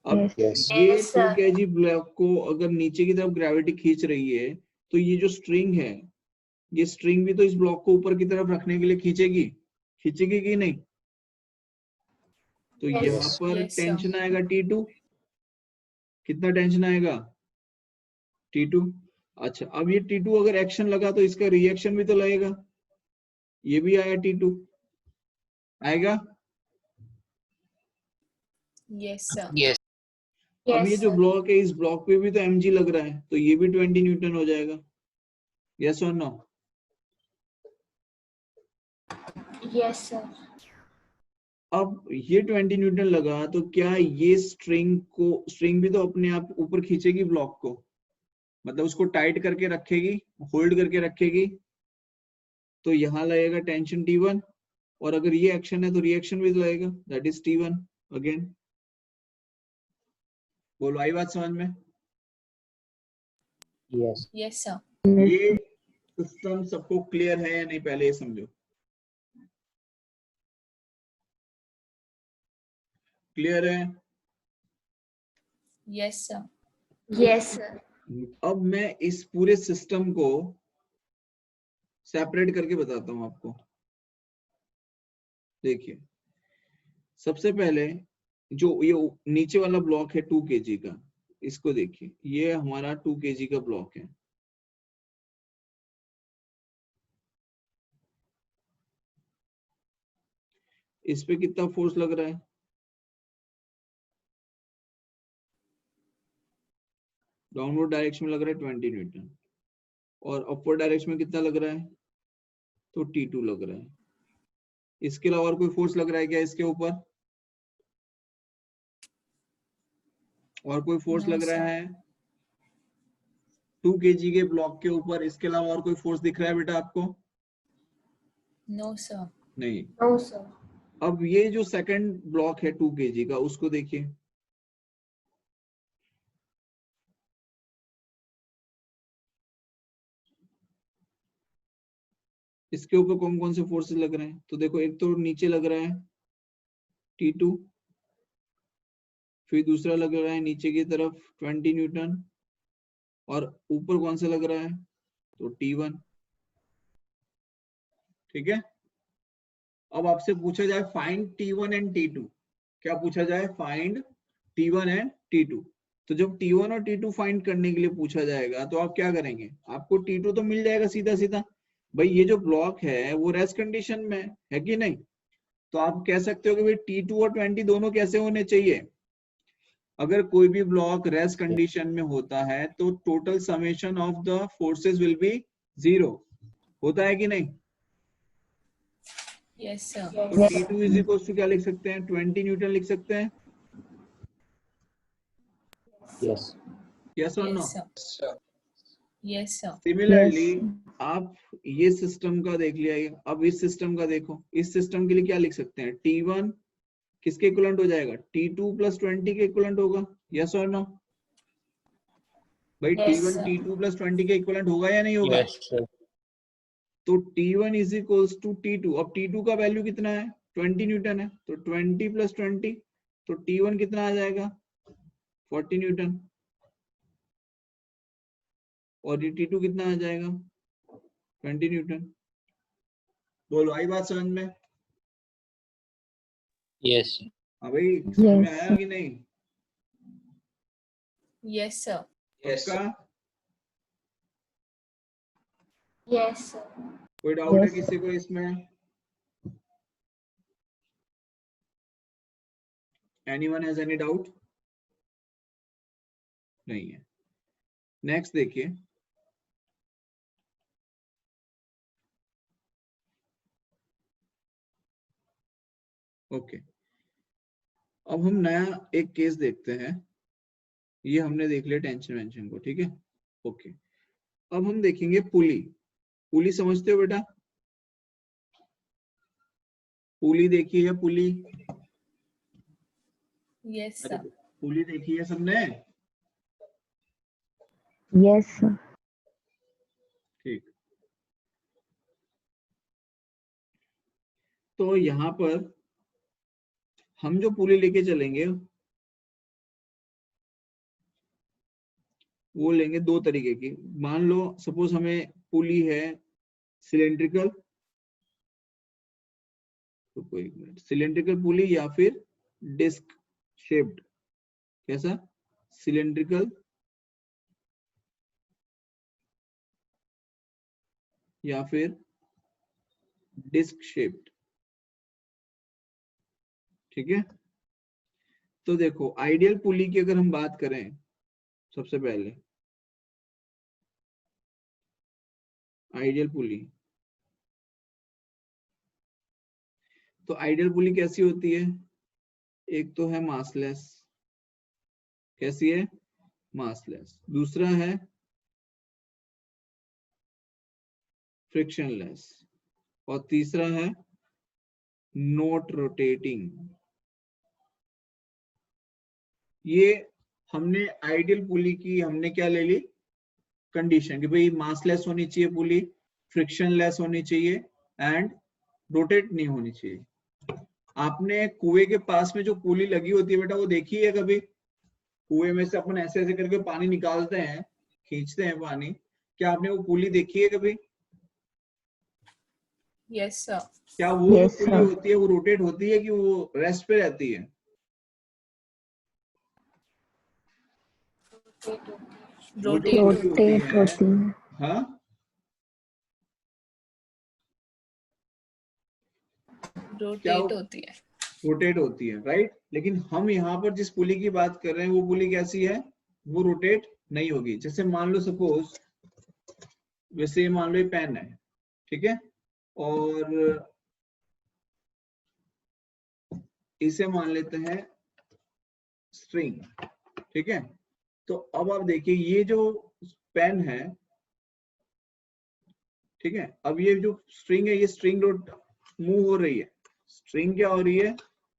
अब Yes. ये Yes, 2 sir. kg ब्लॉक को अगर नीचे की तरफ ग्रेविटी खींच रही है तो ये जो स्ट्रिंग है, ये स्ट्रिंग भी तो इस ब्लॉक को ऊपर की तरफ रखने के लिए खींचेगी, खींचेगी कि नहीं। तो Yes. यहाँ पर Yes, sir. टेंशन आएगा T2, कितना टेंशन आएगा T2। अच्छा, अब ये T2 अगर एक्शन लगा तो इसका रिएक्शन भी तो लगेगा, ये भी आया T2 आएगा। Yes, sir. अब ये जो ब्लॉक है, इस ब्लॉक पे भी तो mg लग रहा है, तो ये भी 20 न्यूटन हो जाएगा, यस और नो। Yes, sir. अब ये 20 न्यूटन लगा तो क्या ये स्ट्रिंग भी तो अपने आप ऊपर खींचेगी ब्लॉक को, मतलब उसको टाइट करके रखेगी, होल्ड करके रखेगी। तो यहाँ लगेगा टेंशन T1 और अगर ये एक्शन है तो रिएक्शन भी लगेगा, दैट इज T1 अगेन। बोलो आई बात समझ में। Yes, sir. ये सिस्टम सबको क्लियर है या नहीं, पहले ये समझो। क्लियर है? Yes, sir. Yes, sir. अब मैं इस पूरे सिस्टम को सेपरेट करके बताता हूं आपको। देखिए सबसे पहले जो ये नीचे वाला ब्लॉक है 2 kg का, इसको देखिए, ये हमारा 2 kg का ब्लॉक है। इस पे कितना फोर्स लग रहा है, डाउनवर्ड डायरेक्शन में लग रहा है 20 न्यूटन और अपवर्ड डायरेक्शन में कितना लग रहा है, तो T2 लग रहा है। इसके अलावा और कोई फोर्स लग रहा है क्या इसके ऊपर, और कोई फोर्स No, लग रहा sir. है 2 kg के ब्लॉक के ऊपर? इसके अलावा और कोई फोर्स दिख रहा है बेटा आपको? No, sir. नहीं। No, sir. अब ये जो सेकंड ब्लॉक है 2 kg का, उसको देखिए। इसके ऊपर कौन कौन से फोर्सेस लग रहे हैं? तो देखो, एक तो नीचे लग रहा है T2, फिर दूसरा लग रहा है नीचे की तरफ 20 न्यूटन, और ऊपर कौन सा लग रहा है? तो T1। ठीक है। अब आपसे पूछा जाए फाइंड T1 एंड T2, क्या पूछा जाए? Find T1 and T2। तो जब T1 और T2 फाइंड करने के लिए पूछा जाएगा तो आप क्या करेंगे? आपको T2 तो मिल जाएगा सीधा सीधा, भाई ये जो ब्लॉक है वो रेस्ट कंडीशन में है कि नहीं? तो आप कह सकते हो कि भाई T2 और 20 दोनों कैसे होने चाहिए? अगर कोई भी ब्लॉक रेस्ट कंडीशन में होता है तो total summation of the forces will be 0, होता है कि नहीं? Yes, sir. तो T2 इज इक्वल टू क्या लिख सकते हैं? 20 न्यूटन लिख सकते हैं। Yes. यस और no? Yes, sir. Yes, sir. Similarly आप ये सिस्टम का देख लिया, ये अब इस सिस्टम का देखो। इस सिस्टम के लिए क्या लिख सकते हैं? T1 किसके इक्विवेलेंट हो जाएगा? T2 प्लस 20 के इक्विवेलेंट होगा। यस और नो? भाई Yes, T1 sir. T2 plus 20 के इक्विवेलेंट होगा या नहीं होगा? Yes, sir. तो T1 is equals to T2। अब T2 का वैल्यू कितना है? 20 न्यूटन है, तो 20 प्लस 20, तो T1 कितना आ जाएगा? 40 न्यूटन। और ये T2 कितना आ जाएगा? 20 न्यूटन। बोलो, आई बात समझ में? Yes, sir. हाँ भाई, समझ में आया कि नहीं? Yes, sir. पक्का? Yes, sir. कोई डाउट है किसी को इसमें? Anyone has any doubt? नहीं है। नेक्स्ट देखिए, ओके। अब हम नया एक केस देखते हैं। ये हमने देख लिया टेंशन वेंशन को, ठीक है, ओके। अब हम देखेंगे पुली। पुली समझते हो बेटा? पुली देखी है? पुली? Yes, अरे sir. पुली देखी है सबने? Yes, sir. ठीक। तो यहाँ पर हम जो पुली लेके चलेंगे वो लेंगे दो तरीके की। मान लो सपोज हमें पुली है सिलेंड्रिकल, तो कोई मिनट, सिलेंड्रिकल पुली या फिर डिस्क शेप्ड। कैसा? सिलेंड्रिकल या फिर डिस्क शेप्ड। ठीक है। तो देखो, आइडियल पुली की अगर हम बात करें, सबसे पहले आइडियल पुली, तो आइडियल पुली कैसी होती है? एक तो है मासलेस। कैसी है? मासलेस। दूसरा है फ्रिक्शनलेस, और तीसरा है नॉट रोटेटिंग। ये हमने आइडियल पुली की हमने क्या ले ली? कंडीशन कि भाई मासलेस होनी चाहिए पुली, फ्रिक्शनलेस होनी चाहिए, एंड रोटेट नहीं होनी चाहिए। आपने कुएं के पास में जो पुली लगी होती है बेटा, वो देखी है कभी? कुएं में से अपन ऐसे ऐसे करके पानी निकालते हैं, खींचते हैं पानी। क्या आपने वो पुली देखी है कभी? Yes, sir. क्या वो जो Yes, पुली sir. होती है वो रोटेट होती है कि वो रेस्ट पे रहती है? वो जो Rotate. पुली होती Rotate है, होती है. हाँ, क्या Rotate होती है. रोटेट होती है, राइट। लेकिन हम यहाँ पर जिस पुली की बात कर रहे हैं वो पुली कैसी है? वो रोटेट नहीं होगी। जैसे मान लो सपोज, वैसे मान लो ये पेन है, ठीक है, और इसे मान लेते हैं स्ट्रिंग, ठीक है। तो अब आप देखिए ये जो पेन है, ठीक है, अब ये जो स्ट्रिंग है, ये स्ट्रिंग मूव हो रही है, स्ट्रिंग क्या हो रही है,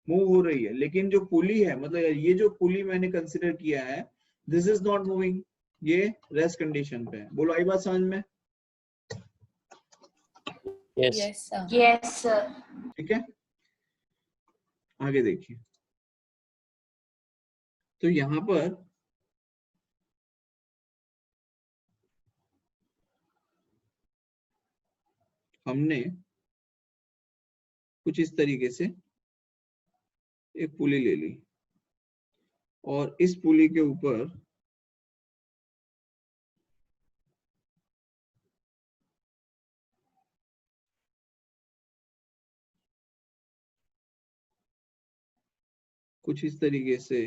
मूव हो रही है, लेकिन जो पुली है, मतलब ये जो पुली मैंने कंसिडर किया है, दिस इज नॉट मूविंग, ये रेस्ट कंडीशन पे है। बोलो आई बात समझ में? Yes. Yes, sir. Yes, sir. ठीक है, आगे देखिए। तो यहां पर हमने कुछ इस तरीके से एक पुली ले ली और इस पुली के ऊपर कुछ इस तरीके से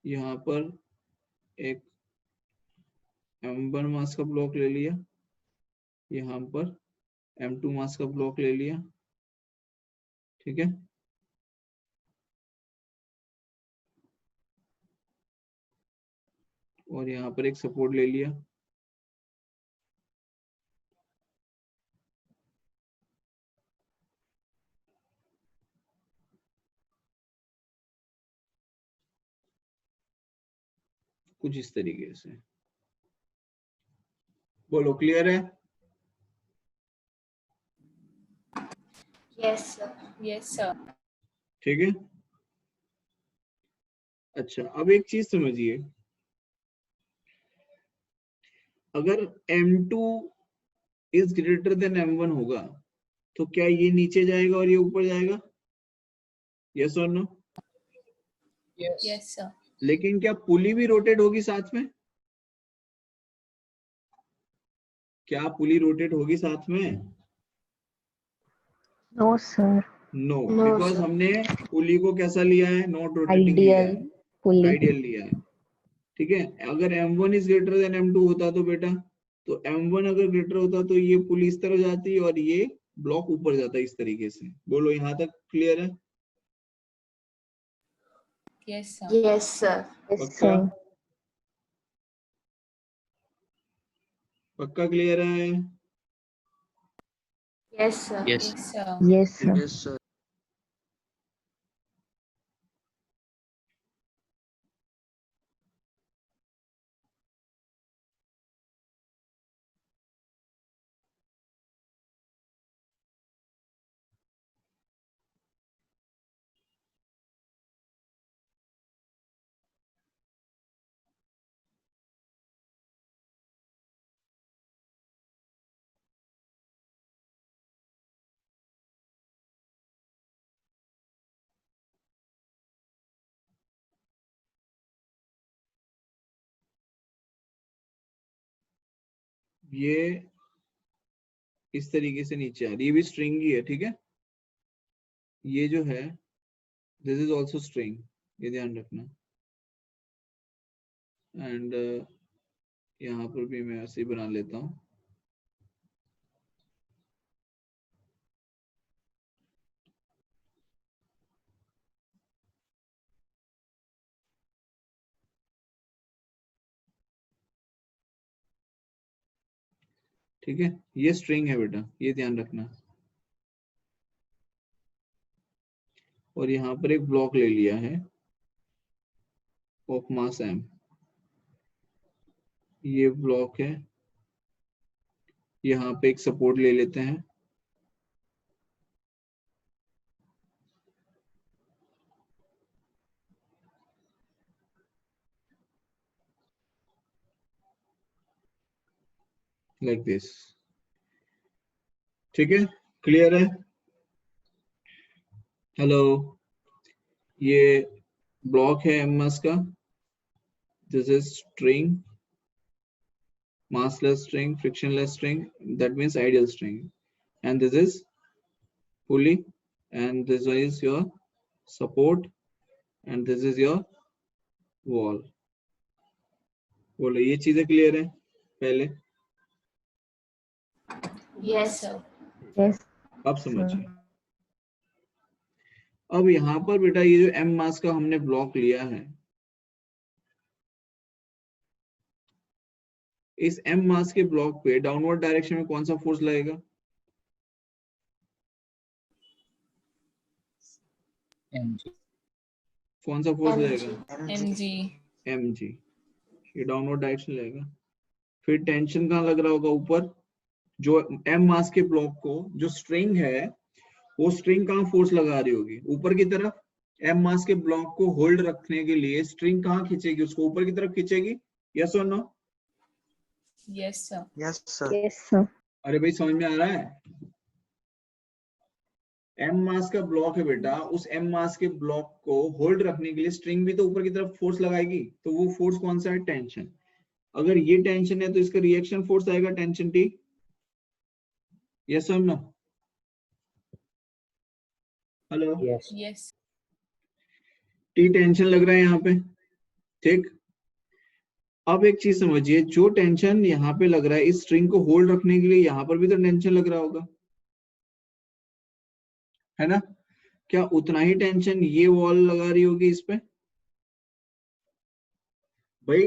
यहाँ पर एक M1 मास का ब्लॉक ले लिया, यहाँ पर M2 मास का ब्लॉक ले लिया, ठीक है। और यहाँ पर एक सपोर्ट ले लिया, कुछ इस तरीके से। बोलो क्लियर है? Yes, sir. Yes, sir. ठीक है। अच्छा, अब एक चीज समझिए, अगर M2 is greater than M1 होगा तो क्या ये नीचे जाएगा और ये ऊपर जाएगा? यस और नो? Yes, sir. लेकिन क्या पुली भी रोटेट होगी साथ में? क्या पुली रोटेट होगी साथ में? No sir, no, No, because sir. हमने पुली को कैसा लिया है? नॉट रोटेटिंग लिया आइडियल है, पुली। आइडियल लिया है, ठीक है। अगर M1 is greater than M2 होता तो बेटा, तो M1 अगर ग्रेटर होता तो ये पुली इस तरह जाती और ये ब्लॉक ऊपर जाता इस तरीके से। बोलो यहाँ तक क्लियर है? Yes, sir. Yes, sir. Yes पक्का? सर, पक्का क्लियर है? Yes, sir. Yes. Yes, sir. Yes sir, Yes, sir. ये इस तरीके से नीचे आ रही है, ये भी स्ट्रिंग ही है, ठीक है। ये जो है दिस इज ऑल्सो स्ट्रिंग, ये ध्यान रखना। एंड यहाँ पर भी मैं ऐसे ही बना लेता हूँ, ठीक है। ये स्ट्रिंग है बेटा, ये ध्यान रखना। और यहाँ पर एक ब्लॉक ले लिया है ऑफ मास M, ये ब्लॉक है, यहाँ पे एक सपोर्ट ले लेते हैं, लाइक दिस, ठीक है। क्लियर है? हेलो, ये ब्लॉक है M मास का, this is string, massless string, frictionless string, that means ideal string, and this is pulley, and this is your support, and this is your wall. बोलो ये चीजें clear है पहले? Yes, sir. यस अब समझिए, अब यहाँ पर बेटा ये जो m मास का हमने ब्लॉक लिया है, इस m मास के ब्लॉक पे डाउनवर्ड डायरेक्शन में कौन सा फोर्स लगेगा? mg कौन सा फोर्स mg लगेगा? mg mg, ये डाउनवर्ड डायरेक्शन लगेगा। फिर टेंशन कहाँ लग रहा होगा? ऊपर। जो m मास के ब्लॉक को जो स्ट्रिंग है, वो स्ट्रिंग कहाँ फोर्स लगा रही होगी? ऊपर की तरफ। m मास के ब्लॉक को होल्ड रखने के लिए स्ट्रिंग कहाँ खींचेगी? उसको ऊपर की तरफ खींचेगी। यस और no? yes sir yes sir. Yes, sir. अरे भाई समझ में आ रहा है? m मास का ब्लॉक है बेटा, उस m मास के ब्लॉक को होल्ड रखने के लिए स्ट्रिंग भी तो ऊपर की तरफ फोर्स लगाएगी। तो वो फोर्स कौन सा है? टेंशन। अगर ये टेंशन है तो इसका रिएक्शन फोर्स आएगा टेंशन टी। यस और no? Hello? yes yes T tension लग रहा है यहाँ पे, ठीक। अब एक चीज समझिए, जो टेंशन यहाँ पे लग रहा है इस स्ट्रिंग को होल्ड रखने के लिए, यहाँ पर भी तो टेंशन लग रहा होगा, है ना? क्या उतना ही टेंशन ये वॉल लगा रही होगी इस पे? भाई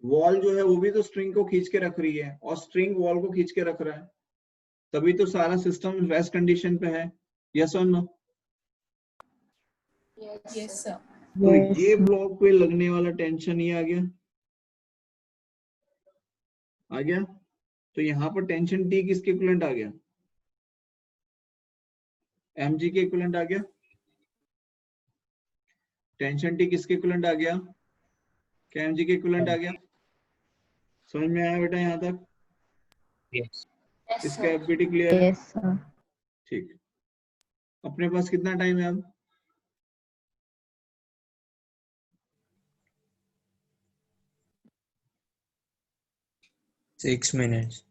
वॉल जो है वो भी तो स्ट्रिंग को खींच के रख रही है, और स्ट्रिंग वॉल को खींच के रख रहा है, तभी तो सारा सिस्टम रेस्ट कंडीशन पे है। यस और नो? yes sir तो Yes, ये sir. ब्लॉक पे लगने वाला टेंशन ये आ गया, आ गया। तो यहाँ पर टेंशन टी किसके इक्विवेलेंट आ गया? mg के इक्विवेलेंट आ गया। टेंशन टी किसके इक्विवेलेंट आ गया? क्या mg के इक्विवेलेंट आ गया? समझ में आया बेटा यहाँ तक? yes yes इसका sir एफबीटी क्लियर है? Yes, sir. ठीक। अपने पास कितना टाइम है अब? Six minutes.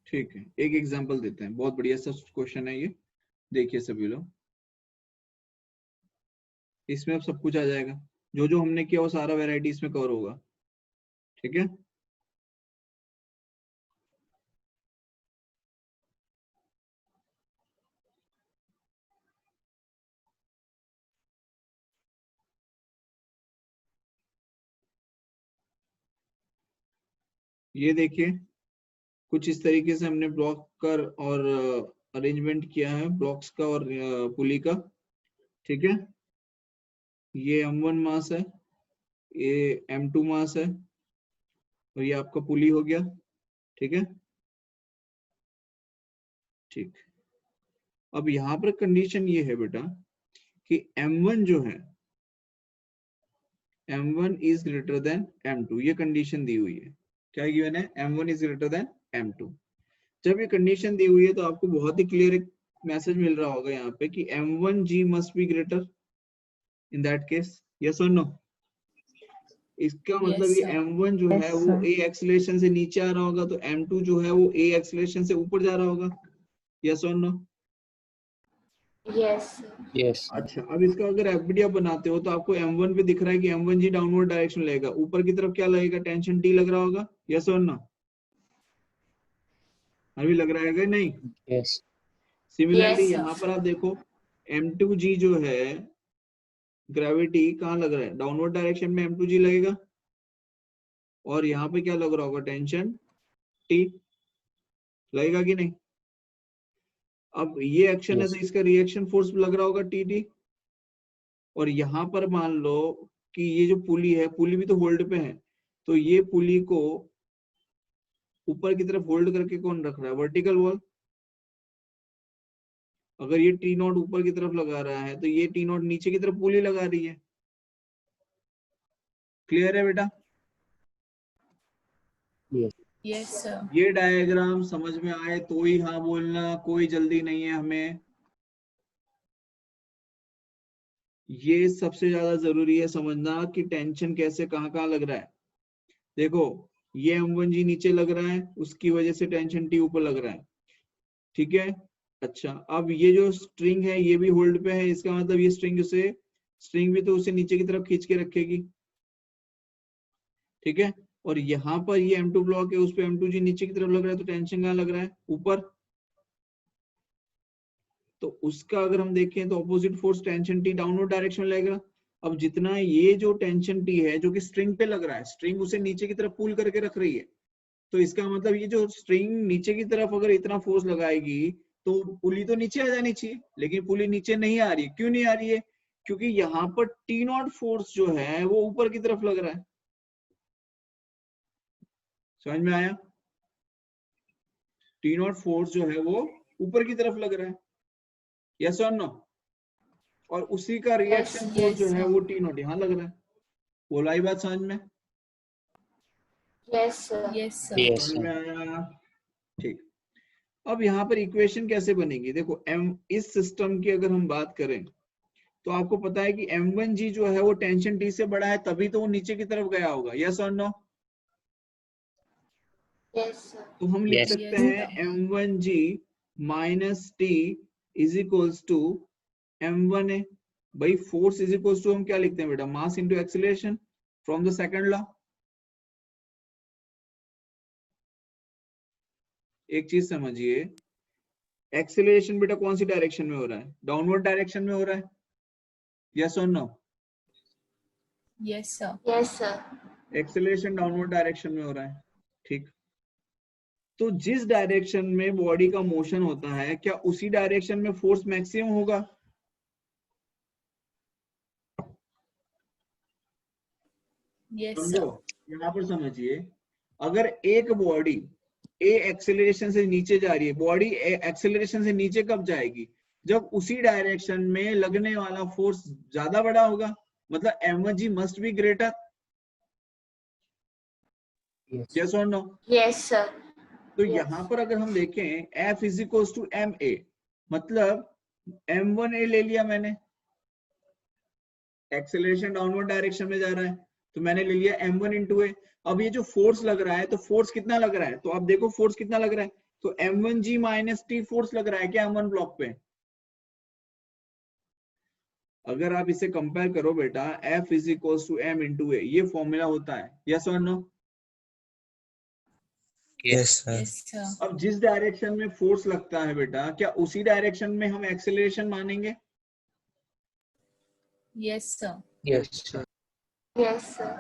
ठीक है, एक एग्जांपल देते हैं, बहुत बढ़िया सा क्वेश्चन है ये, देखिए सभी लोग। इसमें अब सब कुछ आ जाएगा, जो जो हमने किया वो सारा वैरायटी इसमें कवर होगा, ठीक है। ये देखिए, कुछ इस तरीके से हमने ब्लॉक कर और अरेंजमेंट किया है ब्लॉक्स का और पुली का, ठीक है। ये m1 मास है, ये m2 मास है, और ये आपका पुली हो गया, ठीक है। ठीक। अब यहाँ पर कंडीशन ये है बेटा कि m1 जो है, m1 is greater than m2, ये कंडीशन दी हुई है। क्या गिवन है? m1 is greater than m2। जब ये कंडीशन दी हुई है तो आपको बहुत ही क्लियर एक मैसेज मिल रहा होगा यहाँ पे कि m1g must be greater in that case. Yes और नो? इसका मतलब Yes, ये sir. m1 जो Yes, है वो sir. a एक्सीलरेशन से नीचे आ रहा होगा, तो m2 जो है वो a एक्सीलरेशन से ऊपर जा रहा होगा। यस और नो? yes sir yes अच्छा, अब इसका अगर एफबीडी आप बनाते हो तो आपको m1 पे दिख रहा है कि m1g डाउनवर्ड डायरेक्शन लगेगा, ऊपर की तरफ क्या लगेगा? टेंशन टी लग रहा होगा। यस और नो? अभी लग रहा है कि नहीं? yes similarly Yes, sir. यहाँ पर आप देखो, m2g जो है, ग्रेविटी कहाँ लग रहा है? डाउनवर्ड डायरेक्शन में m2g लगेगा, और यहाँ पे क्या लग रहा होगा? टेंशन टी लगेगा कि नहीं? अब ये एक्शन है yes तो इसका रिएक्शन फोर्स लग रहा होगा टी। और यहाँ पर मान लो कि ये जो पुली है, पुली भी तो होल्ड पे है, तो ये पुली को ऊपर की तरफ होल्ड करके कौन रख रहा है? Vertical wall. अगर ये टी नॉट ऊपर की तरफ लगा रहा है तो ये टी नॉट नीचे की तरफ पुली लगा रही है। क्लियर है बेटा? yes Yes, sir. ये डायग्राम समझ में आए तो ही हाँ बोलना, कोई जल्दी नहीं है हमें। ये सबसे ज्यादा जरूरी है समझना कि टेंशन कैसे कहाँ कहाँ लग रहा है। देखो, ये m1g नीचे लग रहा है, उसकी वजह से टेंशन टी ऊपर लग रहा है, ठीक है। अच्छा, अब ये जो स्ट्रिंग है ये भी होल्ड पे है, इसका मतलब ये स्ट्रिंग भी तो उसे नीचे की तरफ खींच के रखेगी, ठीक है। और यहाँ पर ये m2 ब्लॉक है, उस पे m2g नीचे की तरफ लग रहा है, तो टेंशन कहाँ लग रहा है? ऊपर। तो उसका अगर हम देखें तो opposite force tension T downward direction में लगेगा। अब जितना ये जो टेंशन टी है जो कि स्ट्रिंग पे लग रहा है, स्ट्रिंग उसे नीचे की तरफ पुल करके रख रही है, तो इसका मतलब ये जो स्ट्रिंग नीचे की तरफ अगर इतना फोर्स लगाएगी तो पुली तो नीचे आ जानी चाहिए, लेकिन पुली नीचे नहीं आ रही है। क्यों नहीं आ रही है? क्योंकि यहाँ पर टी नॉट फोर्स जो है वो ऊपर की तरफ लग रहा है। समझ में आया? टी नॉट फोर्स जो है वो ऊपर की तरफ लग रहा है, यस और नो? और उसी का रिएक्शन Yes, फोर्स जो yes, है sir. वो टी नॉट यहाँ लग रहा है। बोला ही बात समझ में? Yes, sir. Yes, sir. Yes, समझ sir. में आया? ठीक। अब यहाँ पर इक्वेशन कैसे बनेगी? देखो एम, इस सिस्टम की अगर हम बात करें तो आपको पता है कि M1G जो है वो टेंशन T से बड़ा है, तभी तो वो नीचे की तरफ गया होगा, यस और नो? Yes, sir. तो हम लिख Yes. सकते Yes, हैं sir. M1G minus T is equals to M1A। भाई फोर्स इज इक्वल्स टू हम क्या लिखते हैं बेटा? Mass into acceleration from the second law. एक चीज समझिए, एक्सीलरेशन बेटा कौन सी डायरेक्शन में हो रहा है? डाउनवर्ड डायरेक्शन में हो रहा है, यस और no? Yes, sir. Yes, sir. Acceleration downward direction में हो रहा है, ठीक। तो जिस डायरेक्शन में बॉडी का मोशन होता है, क्या उसी डायरेक्शन में फोर्स मैक्सिमम होगा? Yes, समझो, sir. यहाँ पर समझिए, अगर एक बॉडी ए एक्सेलरेशन से नीचे जा रही है, बॉडी एक्सेलरेशन से नीचे कब जाएगी? जब उसी डायरेक्शन में लगने वाला फोर्स ज्यादा बड़ा होगा, मतलब M1G must be greater, Yes. Yes और नो? Yes, sir. तो Yes. यहाँ पर अगर हम देखें F is equals to MA, मतलब M1A ले लिया मैंने, एक्सेलरेशन डाउनवर्ड डायरेक्शन में जा रहा है, तो मैंने ले लिया M1 इंटू ए। अब ये जो फोर्स लग रहा है, तो फोर्स कितना लग रहा है? तो आप देखो फोर्स कितना लग रहा है, तो M1G माइनस T फोर्स लग रहा है क्या M1 ब्लॉक पे? अगर आप इसे कंपेयर करो बेटा, F is equals to M into A, ये फॉर्मूला होता है, यस और no? Yes, sir. Yes, sir. अब जिस डायरेक्शन में फोर्स लगता है बेटा, क्या उसी डायरेक्शन में हम एक्सेलरेशन मानेंगे? Yes, sir. Yes, sir. Yes, sir.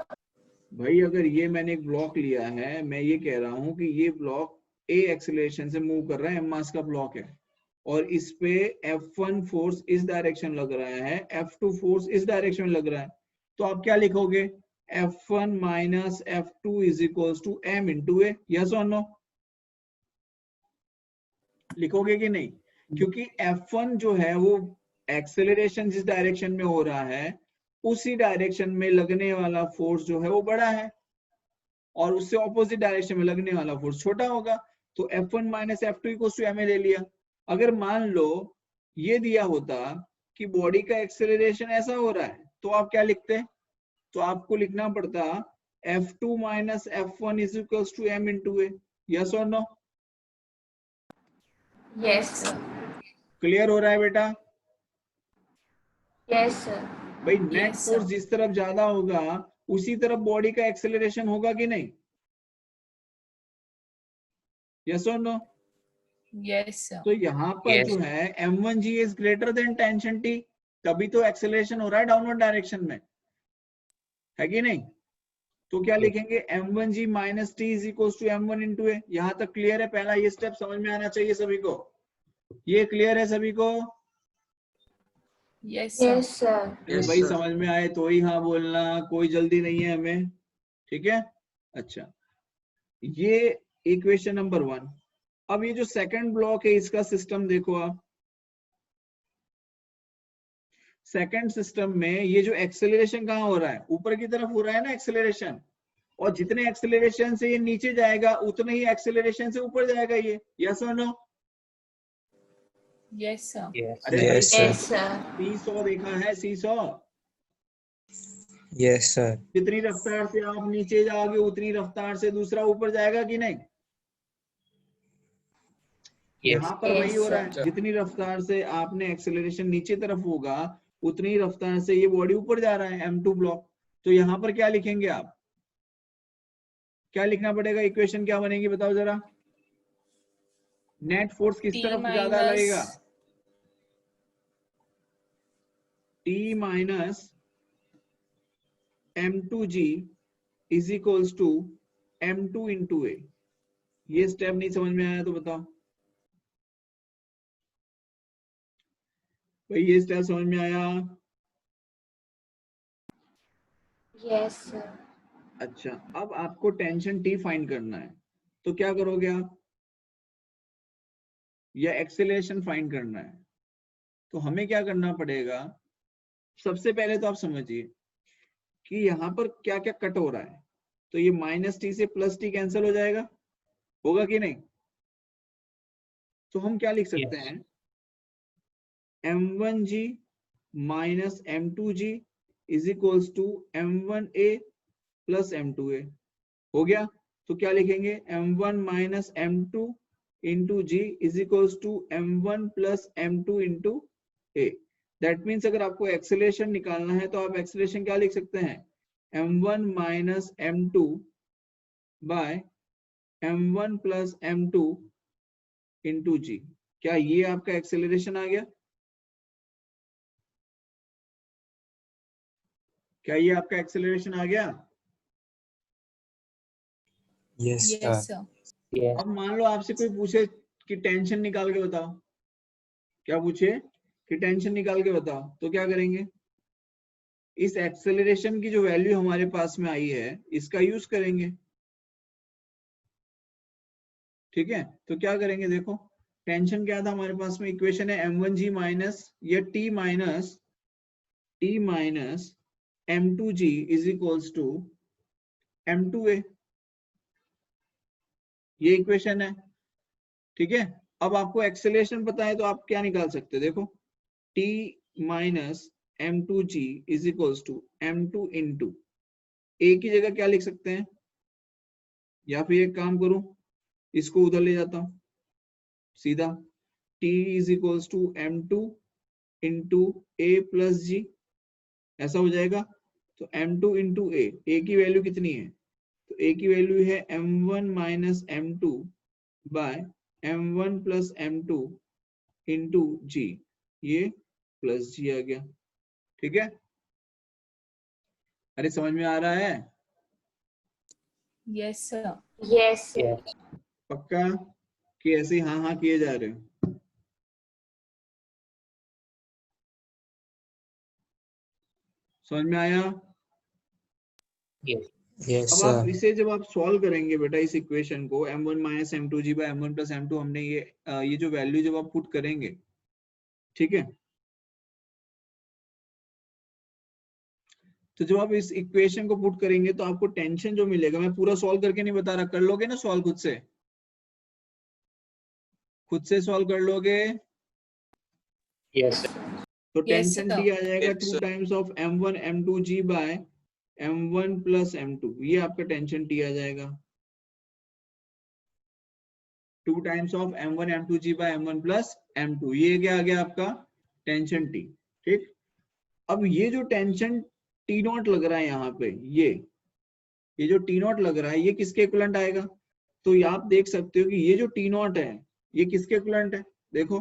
भाई अगर ये मैंने एक ब्लॉक लिया है, मैं ये कह रहा हूं कि ये ब्लॉक ए एक्सेलरेशन से मूव कर रहा है, एम मास का ब्लॉक है, और इस पे F1 फोर्स इस डायरेक्शन लग रहा है, F2 फोर्स इस डायरेक्शन में लग रहा है, तो आप क्या लिखोगे? F1 minus F2 is equals to M into A, yes और नो? लिखोगे कि नहीं? क्योंकि F1 जो है वो एक्सेलरेशन जिस डायरेक्शन में हो रहा है, उसी डायरेक्शन में लगने वाला फोर्स जो है वो बड़ा है, और उससे ऑपोजिट डायरेक्शन में लगने वाला फोर्स छोटा होगा, तो F1 minus F2 equals to MA ले लिया। अगर मान लो ये दिया होता कि बॉडी का एक्सेलरेशन ऐसा हो रहा है, तो आप क्या लिखते? तो आपको लिखना पड़ता F2 minus F1 is equals to M into A, yes और नो? Yes, sir. क्लियर हो रहा है बेटा? Yes, sir. भाई नेट Yes, फोर्स sir. जिस तरफ ज्यादा होगा उसी तरफ बॉडी का एक्सेलरेशन होगा कि नहीं, यस और नो? Yes, sir. तो यहाँ पर Yes. जो है M1G is greater than tension T, तभी तो एक्सेलरेशन हो रहा है डाउनवर्ड डायरेक्शन में, है कि नहीं? तो क्या Yes. लिखेंगे? M1G minus T is equal to M1 into A. यहाँ तक क्लियर है? पहला ये स्टेप समझ में आना चाहिए सभी को, ये क्लियर है सभी को? Yes, sir. Yes, sir. Yes, भाई sir. समझ में आए तो ही हाँ बोलना, कोई जल्दी नहीं है हमें, ठीक है? अच्छा, ये इक्वेशन नंबर 1। अब ये जो सेकंड ब्लॉक है इसका सिस्टम देखो आप, सेकंड सिस्टम में ये जो एक्सेलरेशन कहाँ हो रहा है? ऊपर की तरफ हो रहा है ना एक्सेलरेशन, और जितने एक्सेलरेशन से ये नीचे जाएगा उतने ही एक्सेलरेशन से ऊपर जाएगा ये, यस और नो? Yes, sir. Yes. अरे Yes, sir. Yes, sir. Seesaw देखा है? Seesaw, Yes, sir. जितनी रफ्तार से आप नीचे जाओगे उतनी रफ्तार से दूसरा ऊपर जाएगा कि नहीं? Yes. यहाँ पर Yes, वही हो रहा है, sir. जितनी रफ्तार से आपने एक्सेलरेशन नीचे तरफ होगा उतनी रफ्तार से ये बॉडी ऊपर जा रहा है, M2 ब्लॉक। तो यहाँ पर क्या लिखेंगे आप? क्या लिखना पड़ेगा? इक्वेशन क्या बनेगी बताओ जरा? नेट फोर्स किस T तरफ ज्यादा लगेगा? minus T minus M2G is equals to M2 into A. ये स्टेप नहीं समझ में आया तो बताओ भाई, ये स्टेप समझ में आया? Yes, sir. अच्छा, अब आपको टेंशन T फाइंड करना है, तो क्या करोगे आप? या एक्सेलरेशन फाइंड करना है, तो हमें क्या करना पड़ेगा? सबसे पहले तो आप समझिए कि यहाँ पर क्या क्या कट हो रहा है। तो ये -T से +T कैंसिल हो जाएगा, होगा कि नहीं? तो हम क्या लिख सकते Yes. हैं? M1G minus M2G is equals to M1A plus M2A। हो गया? तो क्या लिखेंगे? M1 minus M2 into G is equals to M1 plus M2 into A। That means अगर आपको एक्सेलरेशन निकालना है तो आप एक्सेलरेशन क्या लिख सकते हैं? M1 minus M2 by M1 plus M2 into G। क्या ये आपका एक्सेलरेशन आ गया? क्या ये आपका एक्सेलरेशन आ गया? Yes, Yes, sir. sir. Yes. अब मान लो आपसे कोई पूछे कि टेंशन निकाल के बताओ, क्या पूछे कि टेंशन निकाल के बताओ, तो क्या करेंगे? इस एक्सेलरेशन की जो वैल्यू हमारे पास में आई है इसका यूज करेंगे। ठीक है, तो क्या करेंगे? देखो टेंशन क्या था हमारे पास में, इक्वेशन है M1G माइनस या T minus M2G is equals to M2A। ये इक्वेशन है। ठीक है, अब आपको एक्सेलरेशन पता है तो आप क्या निकाल सकते हैं? देखो T minus M2G is equals to M2 into A की जगह क्या लिख सकते हैं? या फिर एक काम करूं, इसको उधर ले जाता हूं सीधा, T is equals to M2 into A plus G, ऐसा हो जाएगा। तो M2 इंटू A की वैल्यू कितनी है? तो A की वैल्यू है M1 minus M2 by M1 plus M2 into G, ये प्लस G आ गया। ठीक है, अरे समझ में आ रहा है? Yes, sir. Yes, sir. Yes. पक्का कि ऐसे ही हाँ हाँ किए जा रहे हो? समझ में आया? Yes. Yes, अब आप sir. इसे जब आप सॉल्व करेंगे बेटा, इस इक्वेशन को M1 minus M2G by M1 plus M2, हमने ये जो वैल्यू जब आप पुट करेंगे, ठीक है, तो जब आप इस इक्वेशन को पुट करेंगे तो आपको टेंशन जो मिलेगा, मैं पूरा सॉल्व करके नहीं बता रहा, कर लोगे ना सॉल्व खुद से? खुद से सॉल्व कर लोगे? Yes. तो Yes, टेंशन sir. टी आ जाएगा Yes, 2 sir. Times of M1 M2G by M1 plus M2, ये आपका टेंशन टी आ जाएगा। 2 times of M1 M2G by M1 plus M2, ये क्या आ गया आपका? Tension T. ठीक, अब ये जो टेंशन टी नॉट लग रहा है यहाँ पे, ये जो टी नॉट लग रहा है, ये किसके इक्विवेलेंट आएगा? तो ये आप देख सकते हो कि ये जो टी नॉट है ये किसके इक्विवेलेंट है? देखो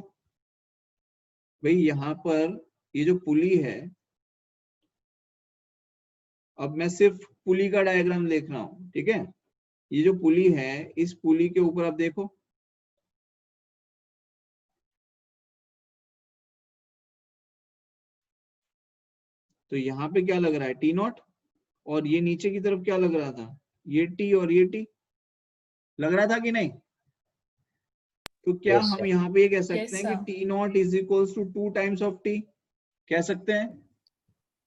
भाई, यहाँ पर ये जो पुली है, अब मैं सिर्फ पुली का डायग्राम देख रहा हूँ, ठीक है, ये जो पुली है, इस पुली के ऊपर आप देखो, तो यहाँ पे क्या लग रहा है? T not. और ये नीचे की तरफ क्या लग रहा था? ये टी और ये टी लग रहा था कि नहीं? तो क्या Yes, हम sir. यहाँ पे ये कह सकते Yes, हैं कि sir. T not is equals to 2 times of T? कह सकते हैं?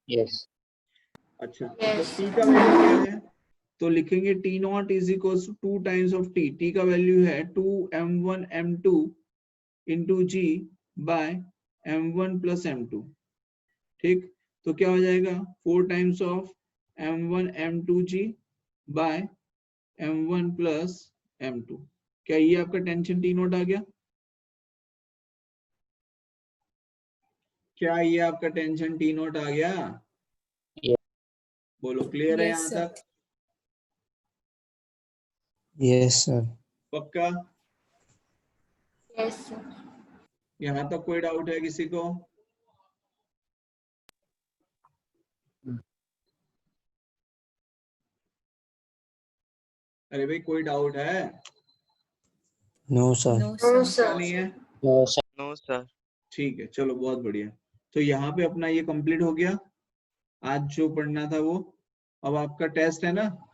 Yes. अच्छा, Yes, तो टी sir. का वैल्यू क्या है? तो लिखेंगे T not is equals to 2 times of T. T का वैल्यू है 2m1 m2 इंटू जी बाय m1 प्लस m2। ठीक, तो क्या हो जाएगा? 4 times of m1 m2g by m1 plus m2। क्या ये आपका टेंशन टी नोट आ गया? क्या ये आपका टेंशन टी नोट आ गया? Yes. बोलो, क्लियर है Yes, यहाँ sir. तक? Yes, sir. पक्का? Yes, sir. यहाँ तक कोई डाउट है किसी को? अरे भाई कोई डाउट है? No sir. No, No, sir. क्या sir. नहीं है? No, sir. No sir. ठीक है, चलो बहुत बढ़िया। तो यहाँ पे अपना ये कंप्लीट हो गया, आज जो पढ़ना था वो। अब आपका टेस्ट है ना,